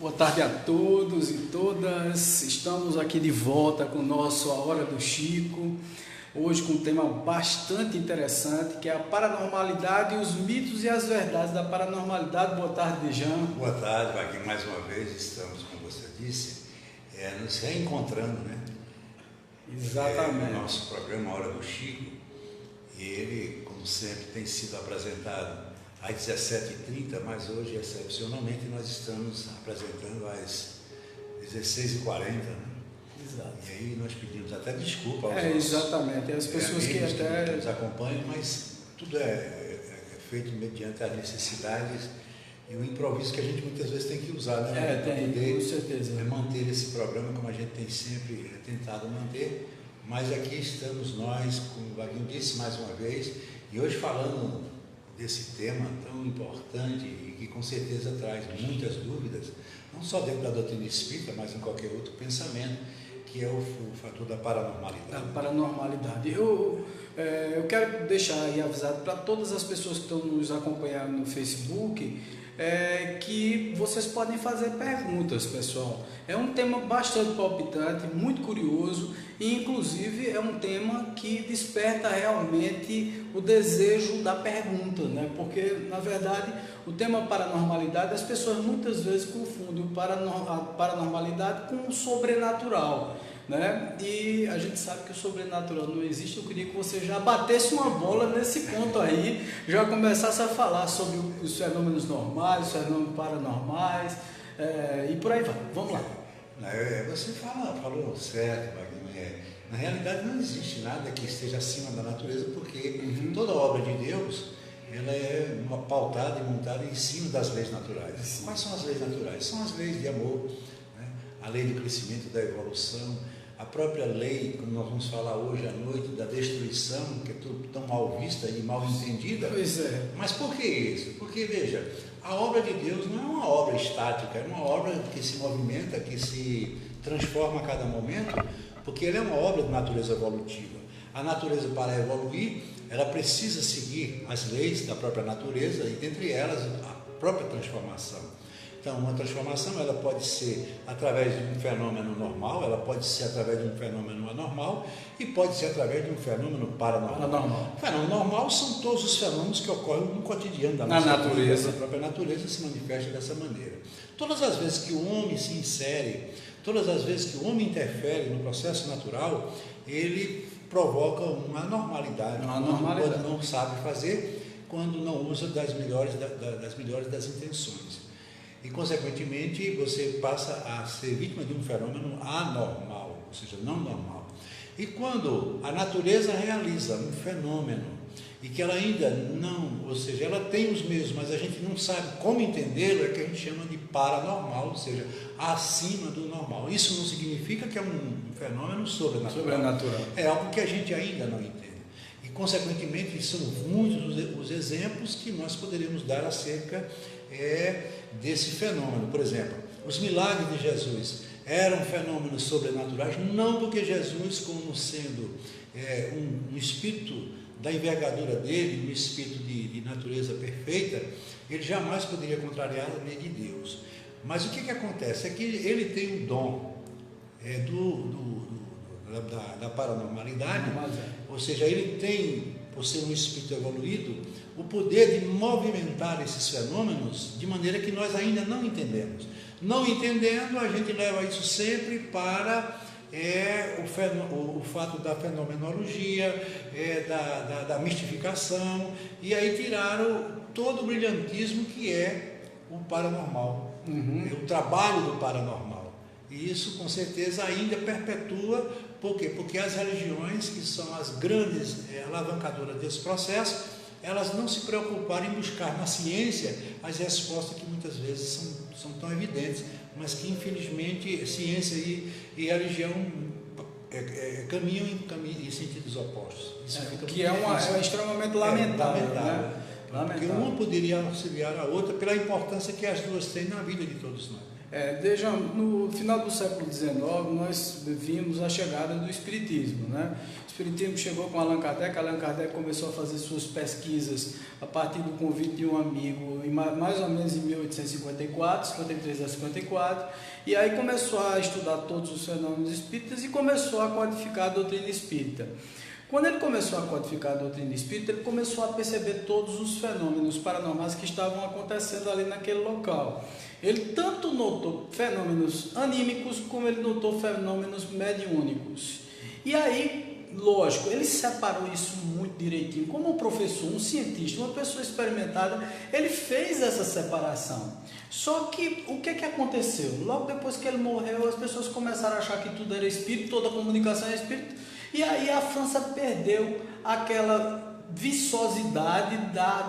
Boa tarde a todos e todas. Estamos aqui de volta com o nosso A Hora do Chico. Hoje com um tema bastante interessante, que é a paranormalidade e os mitos e as verdades da paranormalidade. Boa tarde, Jean. Boa tarde, Wagner. Mais uma vez estamos, como você disse, nos reencontrando, né? Exatamente. No nosso programa A Hora do Chico. E ele, como sempre, tem sido apresentado às 17h30, mas hoje, excepcionalmente, nós estamos apresentando às 16h40, né? Exato. E aí nós pedimos até desculpa aos exatamente. As pessoas que até nos acompanham, mas tudo é feito mediante as necessidades e o improviso que a gente muitas vezes tem que usar, né? Para poder, com certeza, manter esse programa como a gente tem sempre tentado manter. Mas aqui estamos nós, como o Wagner disse mais uma vez, e hoje falando desse tema tão importante e que com certeza traz muitas dúvidas, não só dentro da doutrina espírita, mas em qualquer outro pensamento, que é o fator da paranormalidade. A paranormalidade. Eu quero deixar aí avisado para todas as pessoas que estão nos acompanhando no Facebook, que vocês podem fazer perguntas, pessoal. É um tema bastante palpitante, muito curioso e inclusive é um tema que desperta realmente o desejo da pergunta, né? Porque na verdade o tema paranormalidade, as pessoas muitas vezes confundem a paranormalidade com o sobrenatural, né? E a gente sabe que o sobrenatural não existe. Eu queria que você já batesse uma bola nesse ponto aí, já começasse a falar sobre os fenômenos normais, os fenômenos paranormais, e por aí vai. Vamos lá. Você falou certo, Wagner. Na realidade não existe nada que esteja acima da natureza, porque toda obra de Deus ela é pautada e montada em cima das leis naturais. Sim. Quais são as leis naturais? São as leis de amor, né? A lei do crescimento e da evolução, a própria lei, como nós vamos falar hoje à noite, da destruição, que é tudo tão mal vista e mal entendida. Pois é. Mas por que isso? Porque, veja, a obra de Deus não é uma obra estática, é uma obra que se movimenta, que se transforma a cada momento, porque ela é uma obra de natureza evolutiva. A natureza, para evoluir, ela precisa seguir as leis da própria natureza e, dentre elas, a própria transformação. Então, uma transformação ela pode ser através de um fenômeno normal, ela pode ser através de um fenômeno anormal e pode ser através de um fenômeno paranormal. O fenômeno normal são todos os fenômenos que ocorrem no cotidiano da nossa natureza. A própria natureza se manifesta dessa maneira. Todas as vezes que o homem se insere, todas as vezes que o homem interfere no processo natural, ele provoca uma anormalidade, quando não sabe fazer, quando não usa das melhores das intenções. E, consequentemente, você passa a ser vítima de um fenômeno anormal, ou seja, não normal. E quando a natureza realiza um fenômeno e que ela ainda não, ou seja, ela tem os meios, mas a gente não sabe como entendê-lo, é que a gente chama de paranormal, ou seja, acima do normal. Isso não significa que é um fenômeno sobrenatural. É algo que a gente ainda não entende. E, consequentemente, são muitos os exemplos que nós poderíamos dar acerca desse fenômeno. Por exemplo, os milagres de Jesus eram fenômenos sobrenaturais, não porque Jesus, como sendo um espírito da envergadura dele, um espírito de natureza perfeita, ele jamais poderia contrariar a lei de Deus. Mas o que acontece? É que ele tem o dom da paranormalidade, ou seja, ele tem, por ser um espírito evoluído, o poder de movimentar esses fenômenos de maneira que nós ainda não entendemos. Não entendendo, a gente leva isso sempre para o fato da fenomenologia, da mistificação, e aí tiraram todo o brilhantismo que é o paranormal, o trabalho do paranormal. E isso, com certeza, ainda perpetua. Por quê? Porque as religiões, que são as grandes alavancadoras desse processo, elas não se preocuparam em buscar na ciência as respostas que muitas vezes são tão evidentes, mas que, infelizmente, ciência e religião caminham em sentidos opostos. Isso que é extremamente lamentável. Né? Porque uma poderia auxiliar a outra pela importância que as duas têm na vida de todos nós. Veja, no final do século XIX, nós vimos a chegada do Espiritismo, né? O Espiritismo chegou com Allan Kardec começou a fazer suas pesquisas a partir do convite de um amigo, mais ou menos em 1854, 53 a 54, e aí começou a estudar todos os fenômenos espíritas e começou a codificar a doutrina espírita. Quando ele começou a codificar a doutrina espírita, ele começou a perceber todos os fenômenos paranormais que estavam acontecendo ali naquele local. Ele tanto notou fenômenos anímicos, como ele notou fenômenos mediúnicos. E aí, lógico, ele separou isso muito direitinho. Como um professor, um cientista, uma pessoa experimentada, ele fez essa separação. Só que o que aconteceu? Logo depois que ele morreu, as pessoas começaram a achar que tudo era espírito, toda comunicação é espírito. E aí a França perdeu aquela viçosidade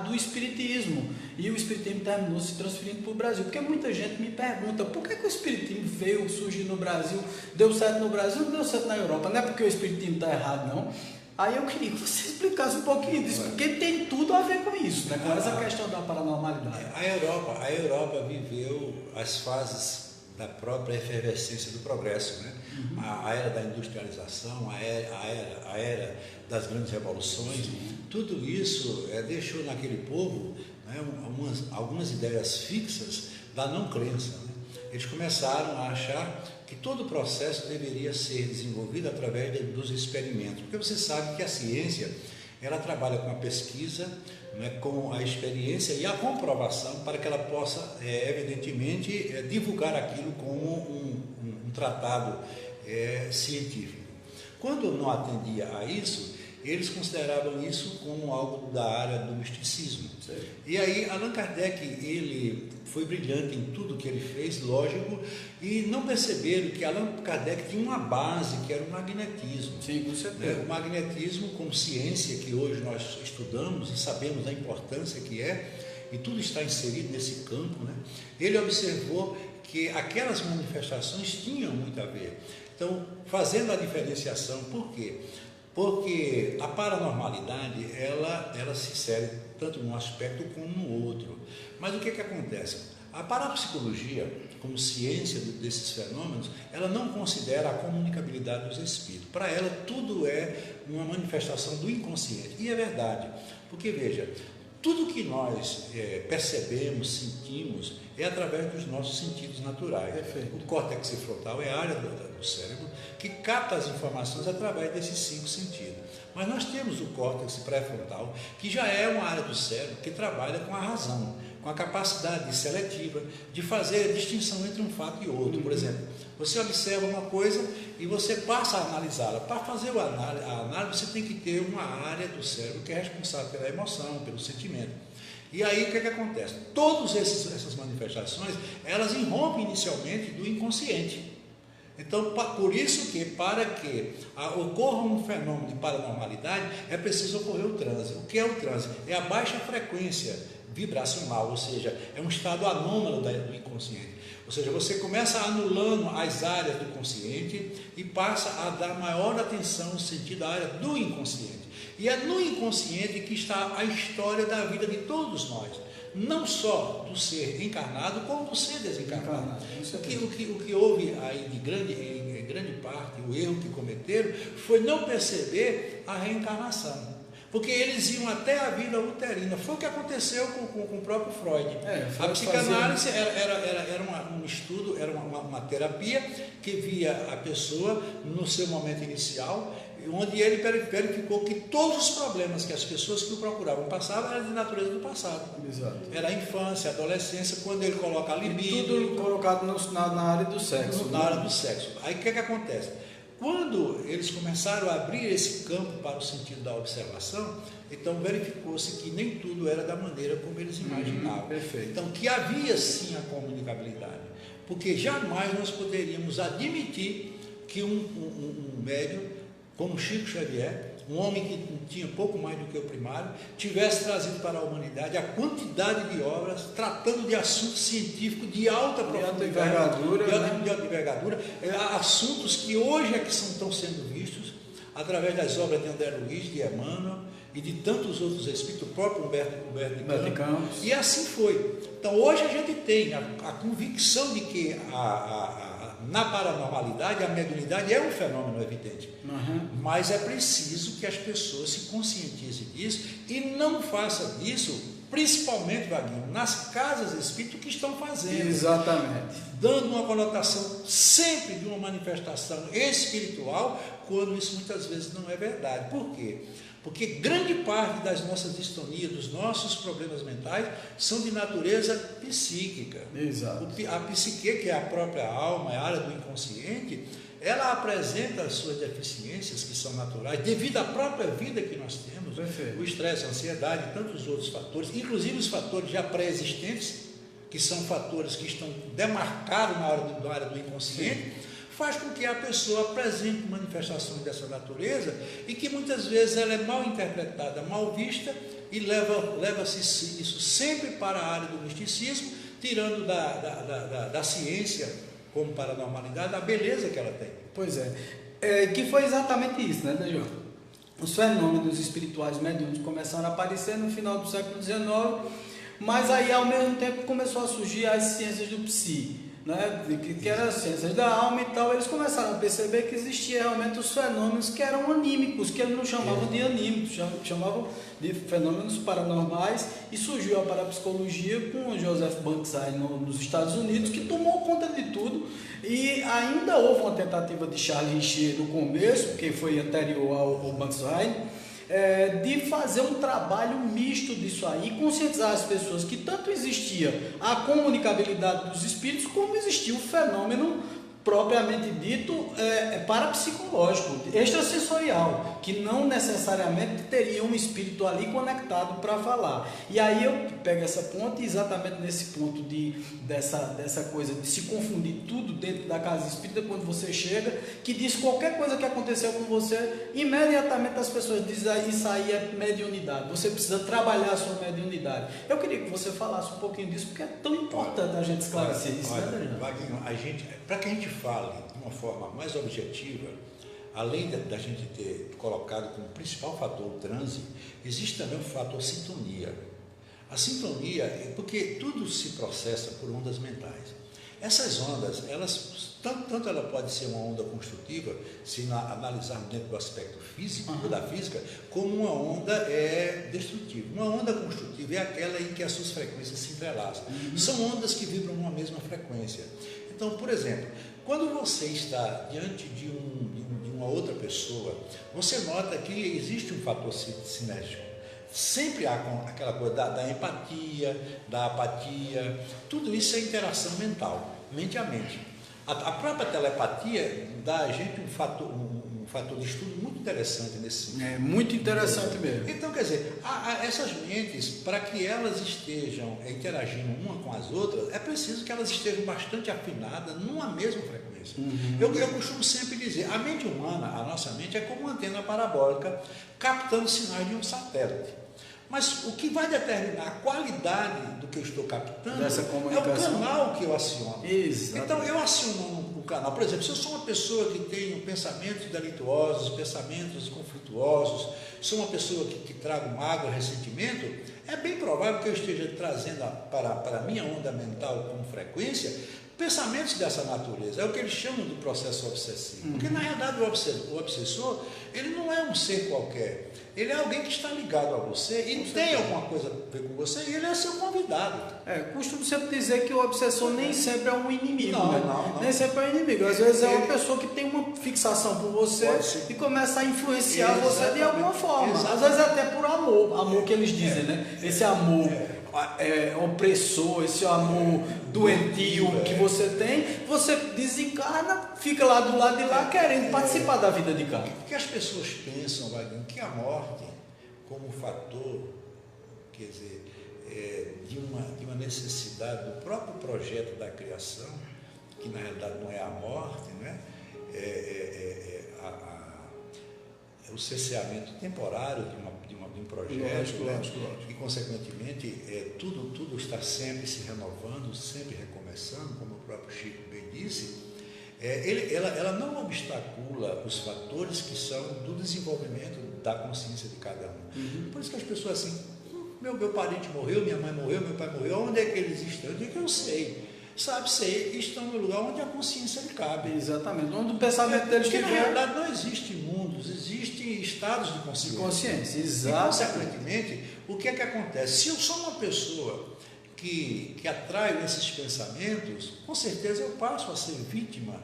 do espiritismo. E o espiritismo terminou se transferindo para o Brasil. Porque muita gente me pergunta, por que o espiritismo veio surgir no Brasil, deu certo no Brasil, não deu certo na Europa? Não é porque o espiritismo está errado, não. Aí eu queria que você explicasse um pouquinho disso, porque tem tudo a ver com isso, né? Com essa questão da paranormalidade. A Europa viveu as fases da própria efervescência do progresso, né? A era da industrialização, a era das grandes revoluções, tudo isso deixou naquele povo, né, algumas ideias fixas da não crença, né? Eles começaram a achar que todo o processo deveria ser desenvolvido através dos experimentos, porque você sabe que a ciência ela trabalha com a pesquisa, né, com a experiência e a comprovação para que ela possa, evidentemente, divulgar aquilo como um tratado científico. Quando não atendia a isso, eles consideravam isso como algo da área do misticismo. Certo. E aí Allan Kardec, ele foi brilhante em tudo que ele fez, lógico, e não perceberam que Allan Kardec tinha uma base, que era o magnetismo. Sim, com certeza. O magnetismo como ciência que hoje nós estudamos e sabemos da importância que é, e tudo está inserido nesse campo, né? Ele observou que aquelas manifestações tinham muito a ver. Então, fazendo a diferenciação, por quê? Porque a paranormalidade, ela se insere tanto num aspecto como no outro. Mas o que acontece? A parapsicologia, como ciência desses fenômenos, ela não considera a comunicabilidade dos espíritos. Para ela, tudo é uma manifestação do inconsciente. E é verdade, porque veja, tudo que nós percebemos, sentimos, é através dos nossos sentidos naturais. Perfeito. O córtex frontal é a área do cérebro que capta as informações através desses 5 sentidos. Mas nós temos o córtex pré-frontal, que já é uma área do cérebro que trabalha com a razão, com a capacidade seletiva de fazer a distinção entre um fato e outro. Por exemplo, você observa uma coisa e você passa a analisá-la. Para fazer a análise, você tem que ter uma área do cérebro que é responsável pela emoção, pelo sentimento. E aí o que acontece? Todas essas manifestações, elas irrompem inicialmente do inconsciente. Então, por isso que, para que ocorra um fenômeno de paranormalidade, é preciso ocorrer o transe. O que é o transe? É a baixa frequência vibracional, ou seja, é um estado anômalo do inconsciente. Ou seja, você começa anulando as áreas do consciente e passa a dar maior atenção no sentido da área do inconsciente. E é no inconsciente que está a história da vida de todos nós. Não só do ser encarnado, como do ser desencarnado. O que houve aí em grande parte, o erro que cometeram, foi não perceber a reencarnação. Porque eles iam até a vida uterina. Foi o que aconteceu com o próprio Freud. A psicanálise era um estudo, era uma terapia que via a pessoa no seu momento inicial, onde ele verificou que todos os problemas que as pessoas que o procuravam passavam eram de natureza do passado. Exato. Era a infância, a adolescência, quando ele coloca a libido. Tudo colocado na área do sexo. Na área do sexo. Aí o que acontece? Quando eles começaram a abrir esse campo para o sentido da observação, então verificou-se que nem tudo era da maneira como eles imaginavam. Perfeito. Então, que havia sim a comunicabilidade, porque jamais nós poderíamos admitir que um médium como Chico Xavier, um homem que tinha pouco mais do que o primário, tivesse trazido para a humanidade a quantidade de obras tratando de assuntos científicos de alta profundidade, de alta envergadura, assuntos que hoje é que estão sendo vistos através das obras de André Luiz, de Emmanuel e de tantos outros espíritos, o próprio Humberto de Campos. E assim foi. Então hoje a gente tem a convicção de que na paranormalidade a mediunidade é um fenômeno evidente, mas é preciso que as pessoas se conscientizem disso e não façam disso, principalmente, Vaguinho, nas casas espíritas que estão fazendo. Exatamente. Dando uma conotação sempre de uma manifestação espiritual, quando isso muitas vezes não é verdade. Por quê? Porque grande parte das nossas distonias, dos nossos problemas mentais, são de natureza psíquica. Exato. A psique, que é a própria alma, é a área do inconsciente, ela apresenta as suas deficiências, que são naturais, devido à própria vida que nós temos. Perfeito. O estresse, a ansiedade e tantos outros fatores, inclusive os fatores já pré-existentes, que são fatores que estão demarcados na área do inconsciente, faz com que a pessoa apresente manifestações dessa natureza e que muitas vezes ela é mal interpretada, mal vista e leva-se isso sempre para a área do misticismo, tirando da ciência, como paranormalidade, a beleza que ela tem. Pois é. Que foi exatamente isso, né, Dejão? Os fenômenos espirituais mediúnicos começaram a aparecer no final do século XIX, mas aí ao mesmo tempo começou a surgir as ciências do psi, né? Que eram as ciências da alma e tal. Eles começaram a perceber que existiam realmente os fenômenos que eram anímicos, que eles não chamavam de anímicos, chamavam de fenômenos paranormais, e surgiu a parapsicologia com o Joseph Bankside nos Estados Unidos, que tomou conta de tudo. E ainda houve uma tentativa de Charles Richer no começo, que foi anterior ao Bankside, de fazer um trabalho misto disso aí, conscientizar as pessoas que tanto existia a comunicabilidade dos espíritos, como existia o fenômeno propriamente dito parapsicológico, extrasensorial, que não necessariamente teria um espírito ali conectado para falar. E aí eu pego essa ponte, exatamente nesse ponto dessa coisa de se confundir tudo dentro da casa espírita, quando você chega, que diz qualquer coisa que aconteceu com você, imediatamente as pessoas dizem isso aí é mediunidade, você precisa trabalhar a sua mediunidade. Eu queria que você falasse um pouquinho disso, porque é tão importante a gente esclarecer isso, né, Vaguinho, para que a gente fale de uma forma mais objetiva, além da gente ter colocado como principal fator o transe, existe também o fator sintonia. A sintonia, porque tudo se processa por ondas mentais. Essas ondas, tanto ela pode ser uma onda construtiva, se analisarmos dentro do aspecto físico, da física, como uma onda destrutiva. Uma onda construtiva é aquela em que as suas frequências se entrelaçam. São ondas que vibram numa mesma frequência. Então, por exemplo, quando você está diante de uma outra pessoa, você nota que existe um fator sinérgico. Sempre há aquela coisa da empatia, da apatia, tudo isso é interação mental, mente a mente. A própria telepatia dá a gente um fator de estudo muito interessante nesse sentido. É muito interessante mesmo. Então, quer dizer, essas mentes, para que elas estejam interagindo uma com as outras, é preciso que elas estejam bastante afinadas numa mesma frequência. Eu costumo sempre dizer, a mente humana, a nossa mente, é como uma antena parabólica captando sinais de um satélite. Mas o que vai determinar a qualidade do que eu estou captando é o canal que eu aciono. Exato. Então, eu aciono o canal. Por exemplo, se eu sou uma pessoa que tem pensamentos delituosos, pensamentos conflituosos, sou uma pessoa que trago mágoa, ressentimento, é bem provável que eu esteja trazendo para a minha onda mental com frequência pensamentos dessa natureza. É o que eles chamam do processo obsessivo. Porque, na realidade, o obsessor, ele não é um ser qualquer. Ele é alguém que está ligado a você e tem alguma coisa a ver com você e ele é seu convidado. Costumo sempre dizer que o obsessor nem sempre é um inimigo. Não. Nem sempre é um inimigo. Às vezes é uma pessoa que tem uma fixação por você e começa a influenciar você de alguma forma. Às vezes até por amor que eles dizem, né? Esse amor opressor, esse amor doentio que você tem, você desencarna, fica lá do lado de lá querendo participar da vida de cá. Porque as pessoas pensam, Vaguinho, que a morte, como fator, quer dizer, de uma necessidade do próprio projeto da criação, que na realidade não é a morte, né? O cesseamento temporário de um projeto, lógico. E consequentemente tudo está sempre se renovando, sempre recomeçando, como o próprio Chico bem disse. Ela não obstacula os fatores que são do desenvolvimento da consciência de cada um. Por isso que as pessoas assim, meu parente morreu, minha mãe morreu, meu pai morreu, onde é que eles estão? Eu digo que eu sei. Sabe, sei, estão no lugar onde a consciência lhe cabe. Exatamente, onde o pensamento deles Porque, estiver. na realidade, não existe mundos, existem estados de consciência. De consciência, E, exato. consequentemente, o que é que acontece? Se eu sou uma pessoa que atraio esses pensamentos, com certeza eu passo a ser vítima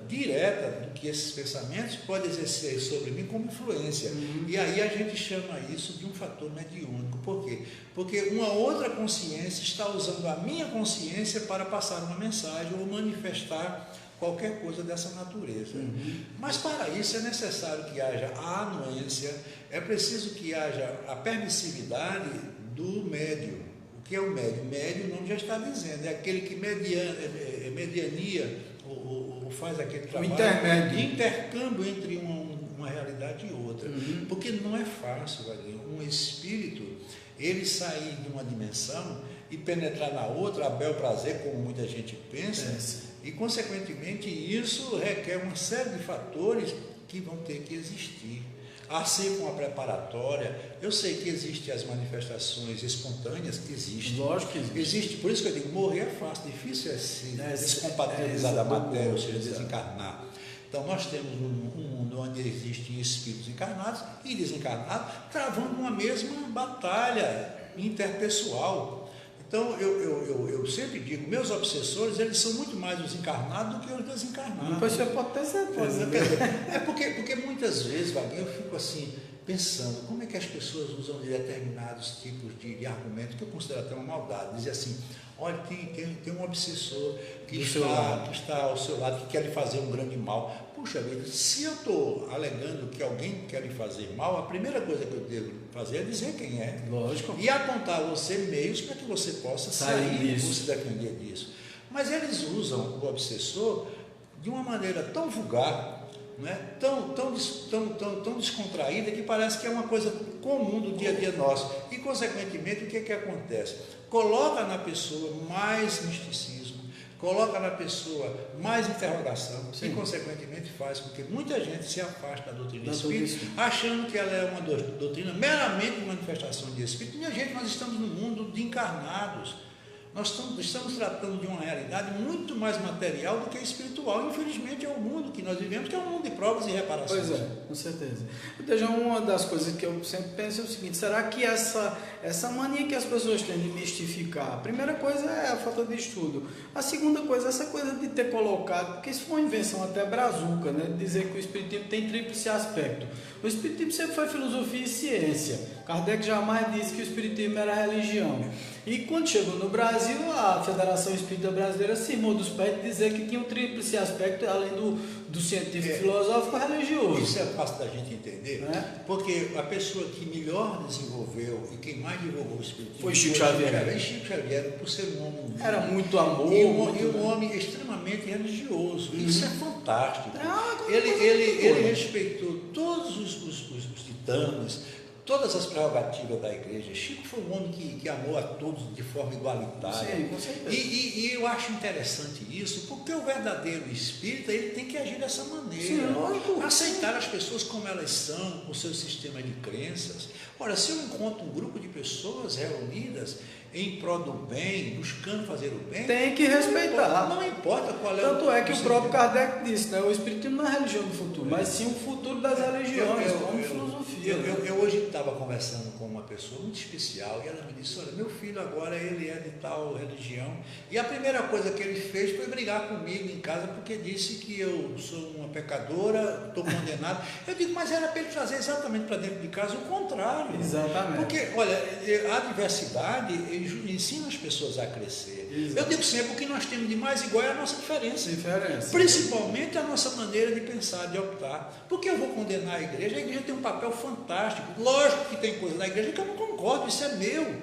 direta do que esses pensamentos podem exercer sobre mim como influência. E aí a gente chama isso de um fator mediúnico. Por quê? Porque uma outra consciência está usando a minha consciência para passar uma mensagem ou manifestar qualquer coisa dessa natureza. Mas para isso é necessário que haja a anuência, é preciso que haja a permissividade do médium. O que é o médium? Médium, o nome já está dizendo, é aquele que mediania ou faz aquele trabalho de intercâmbio entre uma realidade e outra. Porque não é fácil, um espírito, ele sair de uma dimensão e penetrar na outra, a bel prazer, como muita gente pensa, e consequentemente isso requer uma série de fatores que vão ter que existir. Assim como a preparatória, eu sei que existem as manifestações espontâneas, que existem. Lógico que existe. Por isso que eu digo, morrer é fácil, difícil é se descompatibilizar da matéria, ou seja, desencarnar. Então nós temos um mundo onde existem espíritos encarnados e desencarnados, travando uma mesma batalha interpessoal. Então, eu sempre digo, meus obsessores, eles são muito mais os encarnados do que os desencarnados. Você pode ter certeza. É porque muitas vezes, Vaguinho, eu fico assim, pensando, como é que as pessoas usam determinados tipos de argumentos, que eu considero até uma maldade. Dizer assim, olha, tem um obsessor que está ao seu lado, que quer lhe fazer um grande mal. Puxa vida, se eu estou alegando que alguém quer lhe fazer mal, a primeira coisa que eu devo fazer é dizer quem é. Lógico. E apontar a você meios para que você possa sair e se defender disso. Mas eles usam o obsessor de uma maneira tão vulgar, né? tão descontraída, que parece que é uma coisa comum do dia a dia nosso. E, consequentemente, o que acontece? Coloca na pessoa mais misticismo, coloca na pessoa mais interrogação. Sim. E, consequentemente, faz com que muita gente se afaste da doutrina espírita, achando que ela é uma doutrina meramente de manifestação de espírito. Minha gente, nós estamos no mundo de encarnados. Nós estamos tratando de uma realidade muito mais material do que espiritual. Infelizmente, é o mundo que nós vivemos, que é um mundo de provas e reparações. Pois é, com certeza. Veja, uma das coisas que eu sempre penso é o seguinte: será que essa mania que as pessoas têm de mistificar, a primeira coisa é a falta de estudo. A segunda coisa, essa coisa de ter colocado, porque isso foi uma invenção até brazuca, né? De dizer que o espiritismo tem tríplice aspecto. O espiritismo sempre foi filosofia e ciência. Kardec jamais disse que o espiritismo era religião. E quando chegou no Brasil, a Federação Espírita Brasileira se irmou dos pés de dizer que tinha um tríplice aspecto, além do científico, filosófico e religioso. Isso é fácil da gente entender, porque a pessoa que melhor desenvolveu e quem mais divulgou o espiritismo foi Chico Xavier. E Chico Xavier, por ser um homem era muito amor. E um homem extremamente religioso. Isso é fantástico. Ele respeitou todos os ditames, todas as prerrogativas da igreja. Chico foi um homem que amou a todos de forma igualitária. Sim, com certeza. E eu acho interessante isso, porque o verdadeiro espírita, ele tem que agir dessa maneira. Sim, lógico. Aceitar as pessoas como elas são, com o seu sistema de crenças. Ora, se eu encontro um grupo de pessoas reunidas em prol do bem, buscando fazer o bem, tem que respeitar. Não importa qual é Tanto é que o próprio Kardec disse, né? O espiritismo não é a religião do futuro, mas sim o futuro das religiões, como filosofia. Eu hoje estava conversando com uma pessoa muito especial e ela me disse: olha, meu filho agora ele é de tal religião, e a primeira coisa que ele fez foi brigar comigo em casa porque disse que eu sou uma pecadora, estou condenado. Eu digo, mas era para ele trazer exatamente para dentro de casa o contrário. Exatamente. Porque, olha, a diversidade ensina as pessoas a crescer. Exato. Eu digo sempre, o que nós temos de mais igual é a nossa diferença. Principalmente a nossa maneira de pensar, de optar. Porque eu vou condenar a igreja tem um papel fantástico. Lógico que tem coisa na igreja que eu não concordo, isso é meu.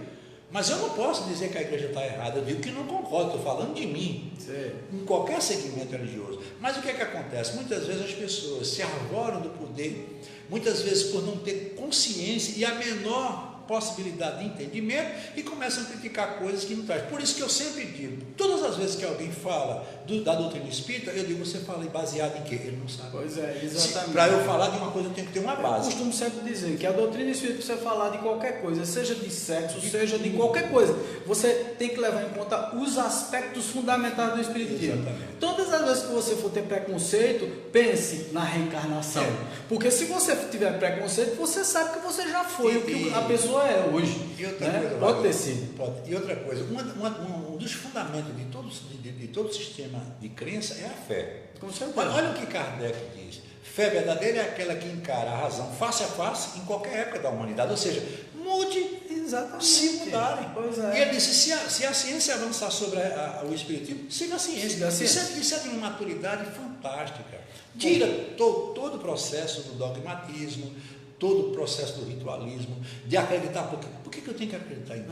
Mas eu não posso dizer que a igreja está errada, eu digo que não concordo, estou falando de mim. Sim. Em qualquer segmento religioso. Mas o que é que acontece? Muitas vezes as pessoas se arvoram do poder, muitas vezes por não ter consciência e a menor possibilidade de entendimento e começam a criticar coisas que não trazem. Por isso que eu sempre digo, todas as vezes que alguém fala da doutrina espírita, eu digo, você fala baseado em quê? Ele não sabe. Pois é, exatamente. Para eu falar de uma coisa, eu tenho que ter uma base. Eu costumo sempre dizer que a doutrina espírita, você falar de qualquer coisa, seja de sexo, seja de qualquer coisa, você tem que levar em conta os aspectos fundamentais do espiritismo. Exatamente. Todas as vezes que você for ter preconceito, pense na reencarnação. Porque se você tiver preconceito, você sabe que você já foi o que a pessoa é hoje. E outra né? coisa, Pode ter sido. Pode. E outra coisa, um dos fundamentos de todo sistema de crença é a fé. Com certeza. Olha o que Kardec diz. Fé verdadeira é aquela que encara a razão face a face em qualquer época da humanidade. Ou seja, mude. Exatamente. Se mudarem. Pois é. E ele disse, se a ciência avançar sobre o espiritismo, siga a ciência. Siga a ciência. Isso é de uma maturidade fantástica. Tira todo o processo do dogmatismo, todo o processo do ritualismo, de acreditar. Por que eu tenho que acreditar em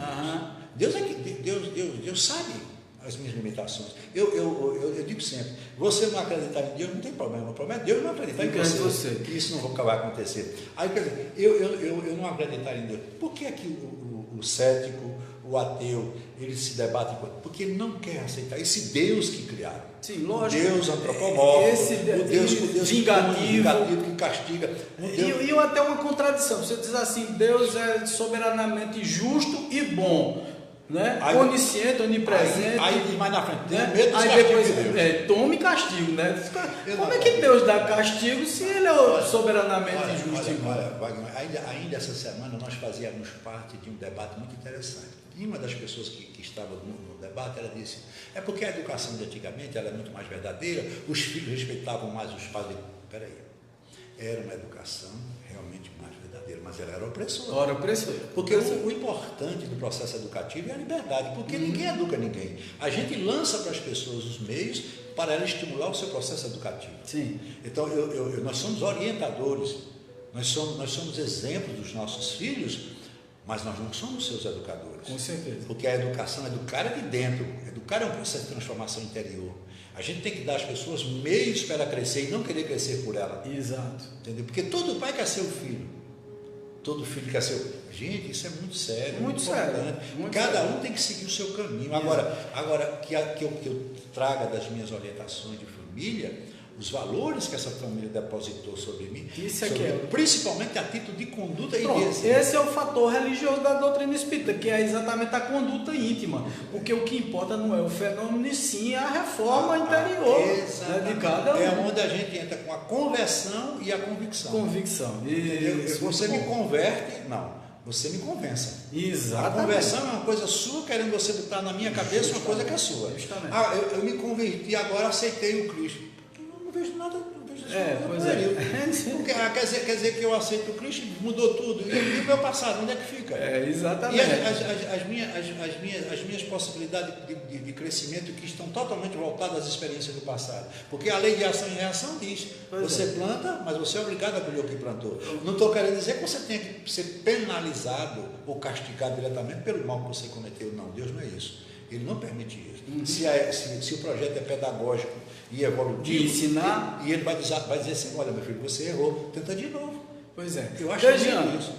Deus? Deus sabe as minhas limitações. Eu digo sempre, você não acreditar em Deus não tem problema. O problema é Deus não acreditar em você. Que isso não vai acontecer. Aí, quer dizer, eu não acreditar em Deus. Por que é que o cético, o ateu, ele se debate com ele? Porque ele não quer aceitar esse Deus que criaram. Sim, lógico. Deus antropomórfico, o Deus vingativo, que castiga. E até uma contradição. Você diz assim, Deus é soberanamente justo e bom. Né? Onisciente, onipresente. Aí mais na frente, né? Medo dos aí depois de Deus. Tome castigo, né? Como é que Deus dá castigo se ele é soberanamente justo e bom? Olha, Wagner, ainda essa semana nós fazíamos parte de um debate muito interessante. E uma das pessoas que estava no debate, ela disse, é porque a educação de antigamente era muito mais verdadeira, os filhos respeitavam mais os pais. Peraí, era uma educação realmente mais verdadeira, mas ela era opressora. Porque o importante do processo educativo é a liberdade, porque ninguém educa ninguém. A gente lança para as pessoas os meios para ela estimular o seu processo educativo. Sim. Então, nós somos orientadores, nós somos exemplos dos nossos filhos, mas nós não somos seus educadores. Com certeza. Porque a educação, educar é de dentro, educar é um processo de transformação interior. A gente tem que dar às pessoas meios para ela crescer e não querer crescer por ela. Exato. Entendeu? Porque todo pai quer ser o filho. Todo filho quer ser. Gente, isso é muito sério. Muito sério. Cada um tem que seguir o seu caminho. Agora que eu traga das minhas orientações de família, os valores que essa família depositou sobre mim, principalmente a título de conduta e de exemplo. Esse é o fator religioso da doutrina espírita, que é exatamente a conduta íntima, porque o que importa não é o fenômeno, e sim a reforma interior de cada um. É onde a gente entra com a conversão e a convicção. Você me converte, não. Você me convença. Exatamente. A conversão é uma coisa sua, querendo você botar na minha cabeça uma coisa que é sua. Justamente. Eu me converti, agora aceitei o Cristo. Não vejo nada, pois é. Porque, quer dizer que eu aceito o Cristo, mudou tudo. E o meu passado, onde é que fica? Exatamente. E as minhas possibilidades de crescimento que estão totalmente voltadas às experiências do passado. Porque a lei de ação e reação diz, você planta, mas você é obrigado a colher o que plantou. Não estou querendo dizer que você tenha que ser penalizado ou castigado diretamente pelo mal que você cometeu. Não, Deus não é isso. Ele não permite isso. Se o projeto é pedagógico e evolutivo, de ensinar, e ele vai dizer assim, olha meu filho, você errou, tenta de novo. Pois é. Eu acho isso.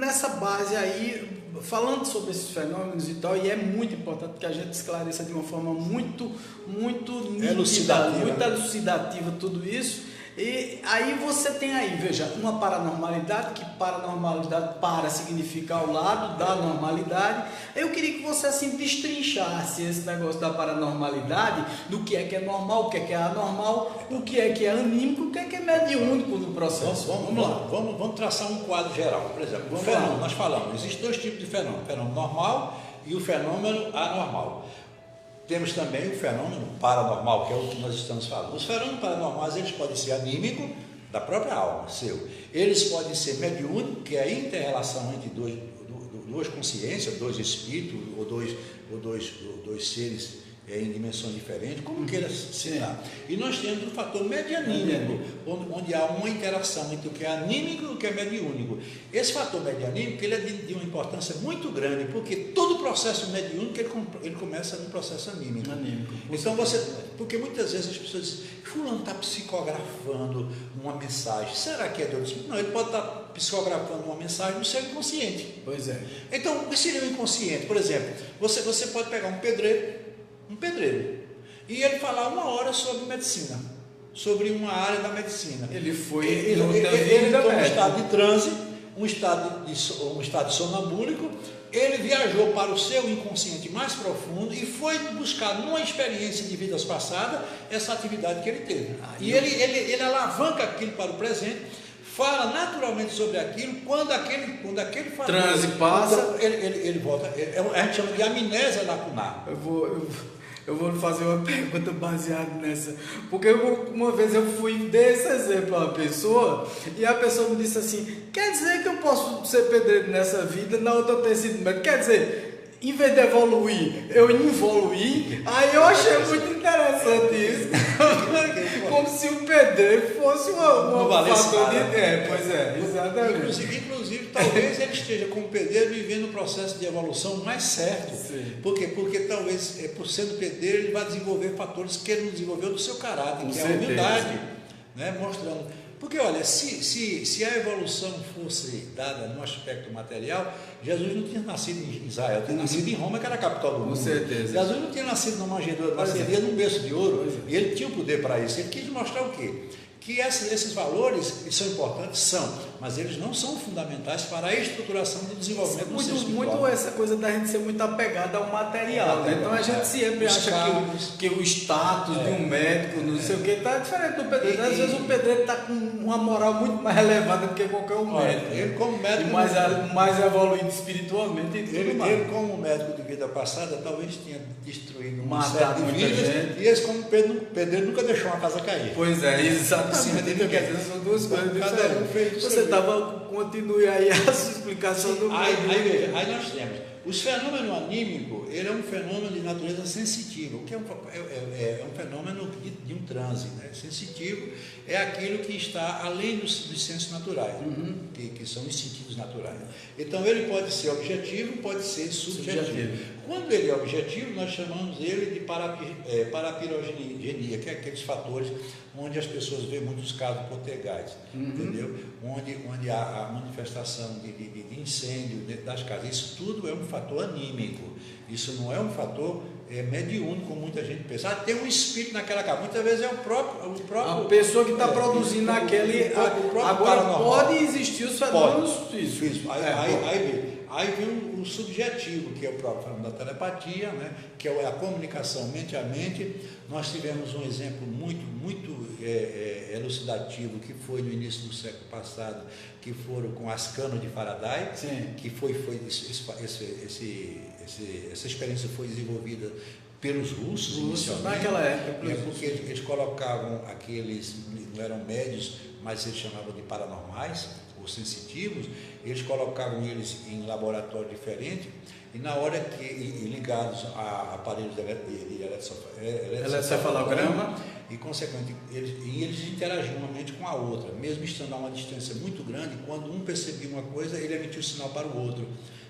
Nessa base aí, falando sobre esses fenômenos e tal, e é muito importante que a gente esclareça de uma forma muito elucidativa tudo isso. E aí você tem aí, veja, uma paranormalidade, que paranormalidade significa ao lado da normalidade. Eu queria que você assim destrinchasse esse negócio da paranormalidade, do que é normal, o que é anormal, o que é anímico, o que é mediúnico no processo. Vamos lá, vamos traçar um quadro geral. Por exemplo, o fenômeno, nós falamos, existem dois tipos de fenômeno, o fenômeno normal e o fenômeno anormal. Temos também o fenômeno paranormal, que é o que nós estamos falando. Os fenômenos paranormais, eles podem ser anímicos, da própria alma, seu. Eles podem ser mediúnicos, que é a inter-relação entre duas consciências, dois espíritos, ou dois seres em dimensões diferentes, como queira citar. E nós temos um fator medianímico, onde há uma interação entre o que é anímico e o que é mediúnico. Esse fator medianímico ele é de uma importância muito grande, porque todo o processo mediúnico ele começa num processo anímico. Então porque muitas vezes as pessoas dizem, fulano está psicografando uma mensagem, será que é Deus? Não, ele pode estar psicografando uma mensagem no seu inconsciente. Pois é. Então, o que seria o inconsciente? Por exemplo, você pode pegar um pedreiro, e ele falar 1 hora sobre medicina, sobre uma área da medicina. Ele foi ele entrou num estado de transe, um estado sonambúlico, ele viajou para o seu inconsciente mais profundo e foi buscar numa experiência de vidas passadas essa atividade que ele teve. E ele alavanca aquilo para o presente, fala naturalmente sobre aquilo, quando aquele transe passa, ele volta. A gente chama de amnésia lacunar. Eu vou fazer uma pergunta baseada nessa, porque uma vez eu dei esse exemplo a uma pessoa, e a pessoa me disse assim, quer dizer que eu posso ser pedreiro nessa vida, na outra eu tenho sido médico, quer dizer, em vez de evoluir, eu involuí. Aí eu achei muito interessante isso. Como se o pedreiro fosse uma fator de... pois é, exatamente. Inclusive, talvez ele esteja como pedreiro vivendo um processo de evolução mais certo. Sim. Por quê? Porque talvez, por sendo pedreiro, ele vai desenvolver fatores que ele não desenvolveu do seu caráter, que é a humildade, né? Mostrando... Porque, olha, se a evolução fosse dada no aspecto material, Jesus não tinha nascido em Israel, tinha nascido em Roma, que era a capital do mundo. Com certeza. Jesus não tinha nascido numa manjedoura, nasceria num berço de ouro, e ele tinha o poder para isso. Ele quis mostrar o quê? Que esses valores são importantes, mas eles não são fundamentais para a estruturação do desenvolvimento do ser espiritual. Muito essa coisa da gente ser muito apegada ao material, né? Então a gente sempre acha que o status de um médico, não sei o que, está diferente do pedreiro. Às vezes o pedreiro está com uma moral muito mais elevada do que qualquer um médico. Ele como médico... E mais evoluído espiritualmente. Ele como médico de vida passada, talvez tinha destruído uma série de muita vidas, gente. e esse como pedreiro nunca deixou uma casa cair. Pois é, exatamente. São duas coisas diferentes. Você continue aí a sua explicação do... Aí nós temos os fenômenos anímicos, ele é um fenômeno de natureza sensitiva, o que é um fenômeno de um transe, né? Sensitivo é aquilo que está além dos sensos naturais, que são os sentidos naturais. Então ele pode ser objetivo, pode ser subjetivo. Quando ele é objetivo, nós chamamos ele de parapirogenia, que é aqueles fatores onde as pessoas veem muitos casos poltergeist, entendeu? Onde há a manifestação de incêndio dentro das casas. Isso tudo é um fator anímico. Isso não é um fator mediúnico, como muita gente pensa. Tem um espírito naquela casa. Muitas vezes é o próprio a pessoa que está produzindo aquele... Agora, pode existir os fenômenos físicos. Aí vem o subjetivo, que é o próprio fenômeno da telepatia, né? Que é a comunicação mente a mente. Nós tivemos um exemplo muito elucidativo, que foi no início do século passado, que foram com as canas de Faraday. Sim. Que essa experiência foi desenvolvida pelos russos inicialmente, naquela época. Porque eles colocavam aqueles, não eram médios, mas eles chamavam de paranormais, ou sensitivos, eles colocavam eles em laboratório diferente, e na hora que, ligados a aparelhos de eletrocefalograma, e consequentemente eles interagiam uma mente com a outra, mesmo estando a uma distância muito grande. Quando um percebia uma coisa, ele emitia o sinal para o outro,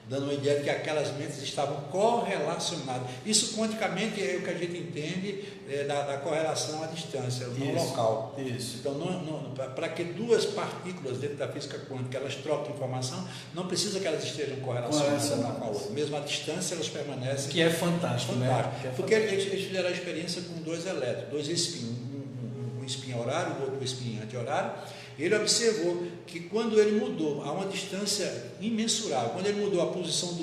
dando uma ideia de que aquelas mentes estavam correlacionadas. Isso quanticamente é o que a gente entende da correlação à distância, não local. Isso. Então, para que duas partículas dentro da física quântica elas troquem informação, não precisa que elas estejam correlacionadas uma com a outra. Mesmo à distância, elas permanecem. Que é fantástico, né? Porque eles fizeram a experiência com dois elétrons, dois espinhos, um espinho horário, o outro espinho anti-horário. Ele observou que quando ele mudou a uma distância imensurável, quando ele mudou a posição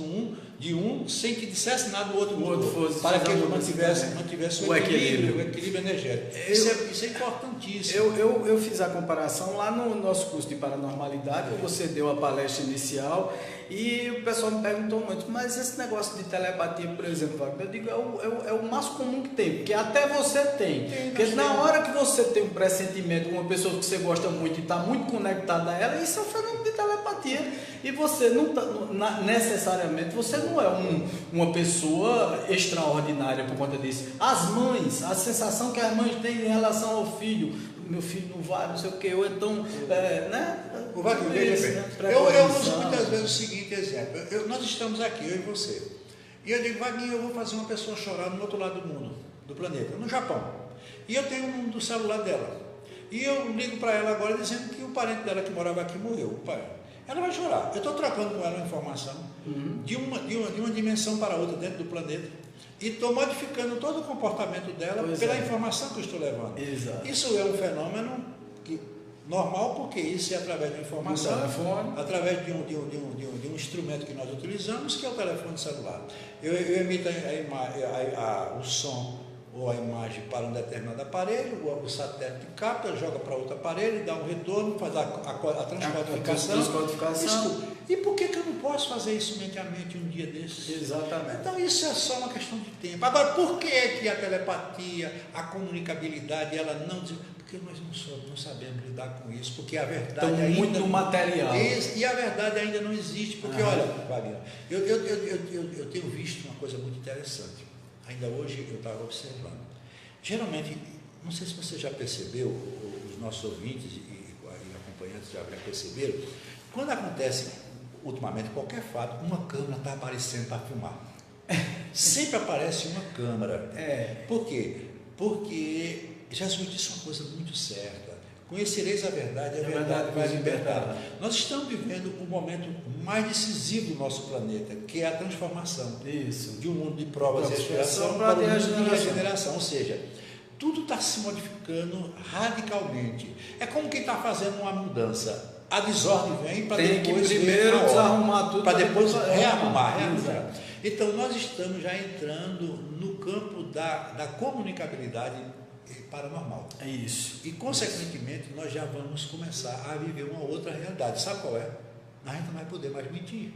de um sem que dissesse nada, o outro mudou, para que ele mantivesse o equilíbrio energético. Isso é importantíssimo. Eu fiz a comparação lá no nosso curso de paranormalidade, você deu a palestra inicial e o pessoal me perguntou muito, mas esse negócio de telepatia, por exemplo, eu digo, é o mais comum que tem, porque até você tem. Porque na hora que você tem um pressentimento com uma pessoa que você gosta muito e está muito conectada a ela, isso é um fenômeno de telepatia. E você não tá, necessariamente, você não é uma pessoa extraordinária por conta disso. As mães, a sensação que as mães têm em relação ao filho, meu filho não vai, não sei o que, ou então, né? O Wagner, veja bem, né? eu uso muitas vezes o seguinte exemplo, nós estamos aqui, eu e você, e eu digo, Wagner, eu vou fazer uma pessoa chorar no outro lado do mundo, do planeta, no Japão, e eu tenho um do celular dela, e eu ligo para ela agora dizendo que o parente dela que morava aqui morreu, o pai. Ela vai chorar. Eu estou trocando com ela uma informação de uma dimensão para outra dentro do planeta e estou modificando todo o comportamento dela pela informação que eu estou levando. Exato. Isso é um fenômeno normal, porque isso é através de uma informação, através de um instrumento que nós utilizamos, que é o telefone celular. Eu emito o som ou a imagem para um determinado aparelho, o satélite capta, joga para outro aparelho, dá um retorno, faz a transcodificação. E por que eu não posso fazer isso mente a mente um dia desses? Exatamente. Então isso é só uma questão de tempo. Agora, por que a telepatia, a comunicabilidade, ela não... Porque nós não sabemos lidar com isso, porque a verdade ainda... muito material. E a verdade ainda não existe, porque olha, Wagner, eu tenho visto uma coisa muito interessante. Ainda hoje eu estava observando. Geralmente, não sei se você já percebeu, os nossos ouvintes e acompanhantes já perceberam, quando acontece, ultimamente, qualquer fato, uma câmera está aparecendo para filmar. Sempre aparece uma câmera. Por quê? Porque Jesus disse uma coisa muito certa. Conhecereis a verdade e a verdade vai libertar. Nós estamos vivendo o momento mais decisivo do nosso planeta, que é a transformação de um mundo de provas e expiação para um mundo de regeneração. Ou seja, tudo está se modificando radicalmente. É como quem está fazendo uma mudança. A desordem vem para depois primeiro desarrumar tudo, para depois rearrumar. Então, nós estamos já entrando no campo da comunicabilidade paranormal. É isso. E, consequentemente, nós já vamos começar a viver uma outra realidade. Sabe qual é? A gente não vai poder mais mentir.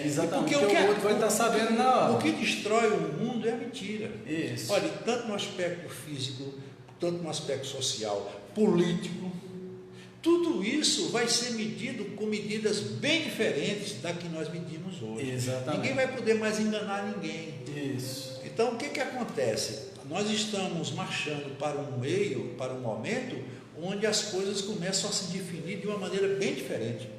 Exatamente. Porque o outro vai estar sabendo na hora. O que destrói o mundo é a mentira. Isso. Olha, tanto no aspecto físico, tanto no aspecto social, político, tudo isso vai ser medido com medidas bem diferentes da que nós medimos hoje. Exatamente. Ninguém vai poder mais enganar ninguém. Isso. Então, o que acontece? Nós estamos marchando para um meio, para um momento, onde as coisas começam a se definir de uma maneira bem diferente.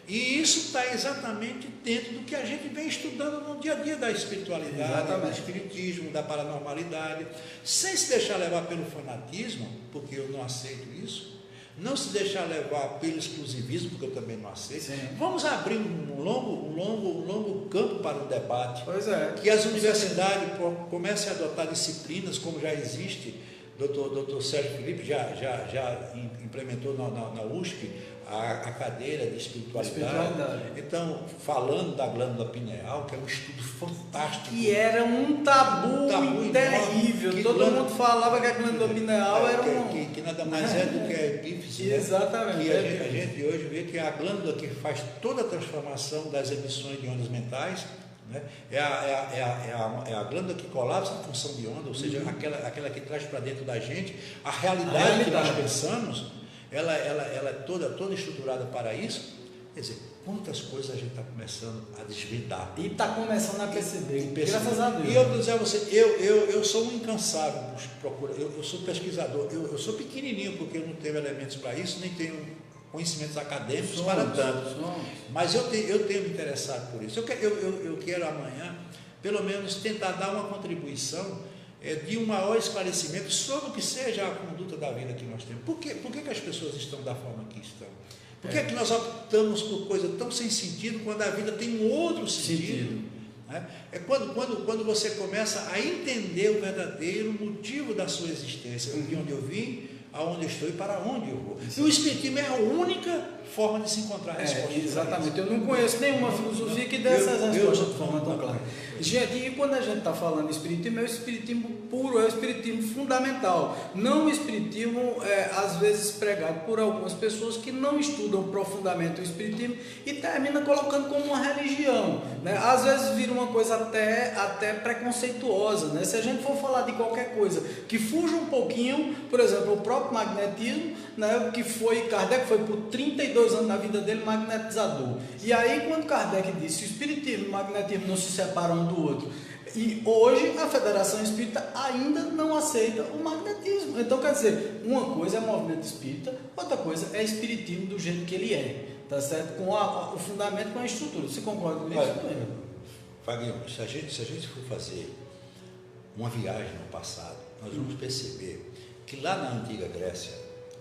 E isso está exatamente dentro do que a gente vem estudando no dia a dia da espiritualidade, do espiritismo, da paranormalidade, sem se deixar levar pelo fanatismo, porque eu não aceito isso, não se deixar levar pelo exclusivismo, porque eu também não aceito. Sim. Vamos abrir um longo campo para o debate. Que as universidades comecem a adotar disciplinas, como já existe. Dr. Sérgio Felipe já implementou na USP a cadeira de espiritualidade. Então, falando da glândula pineal, que é um estudo fantástico. Que era um tabu terrível. Todo mundo falava que a glândula pineal era que nada mais é do que a epífise. Exatamente. Que a gente hoje vê que é a glândula que faz toda a transformação das emissões de ondas mentais. Né? É a glândula que colapsa em função de onda, ou seja, aquela que traz para dentro da gente a realidade que nós pensamos, ela é toda estruturada para isso. Quer dizer, quantas coisas a gente está começando a desvendar. E está começando a perceber. Graças a Deus. E eu vou dizer a você, eu sou um incansável, eu sou pesquisador, eu sou pequenininho porque eu não tenho elementos para isso, nem tenho conhecimentos acadêmicos para tanto. Mas eu tenho me interessado por isso. Eu quero amanhã, pelo menos, tentar dar uma contribuição de um maior esclarecimento sobre o que seja a conduta da vida que nós temos. Por que as pessoas estão da forma que estão? Por que nós optamos por coisa tão sem sentido quando a vida tem um outro sentido? Né? É quando você começa a entender o verdadeiro motivo da sua existência, de onde eu vim, aonde eu estou e para onde eu vou. E o Espiritismo é a única forma de se encontrar respostas. Exatamente. Eu não conheço nenhuma filosofia que dê essas respostas de forma tão clara. Gente, e quando a gente está falando de Espiritismo, é o Espiritismo puro, é o Espiritismo fundamental. Não o Espiritismo, às vezes, pregado por algumas pessoas que não estudam profundamente o Espiritismo e termina colocando como uma religião. Né? Às vezes vira uma coisa até preconceituosa. Né? Se a gente for falar de qualquer coisa que fuja um pouquinho, por exemplo, o próprio próprio magnetismo, né, Kardec foi por 32 anos da vida dele magnetizador. E aí, quando Kardec disse, o espiritismo e o magnetismo não se separam um do outro, e hoje a Federação Espírita ainda não aceita o magnetismo. Então, quer dizer, uma coisa é movimento espírita, outra coisa é espiritismo do jeito que ele é, tá certo? Com o fundamento, com a estrutura. Você concorda com isso? Fabinho, se a gente for fazer uma viagem no passado, nós vamos perceber que lá na antiga Grécia,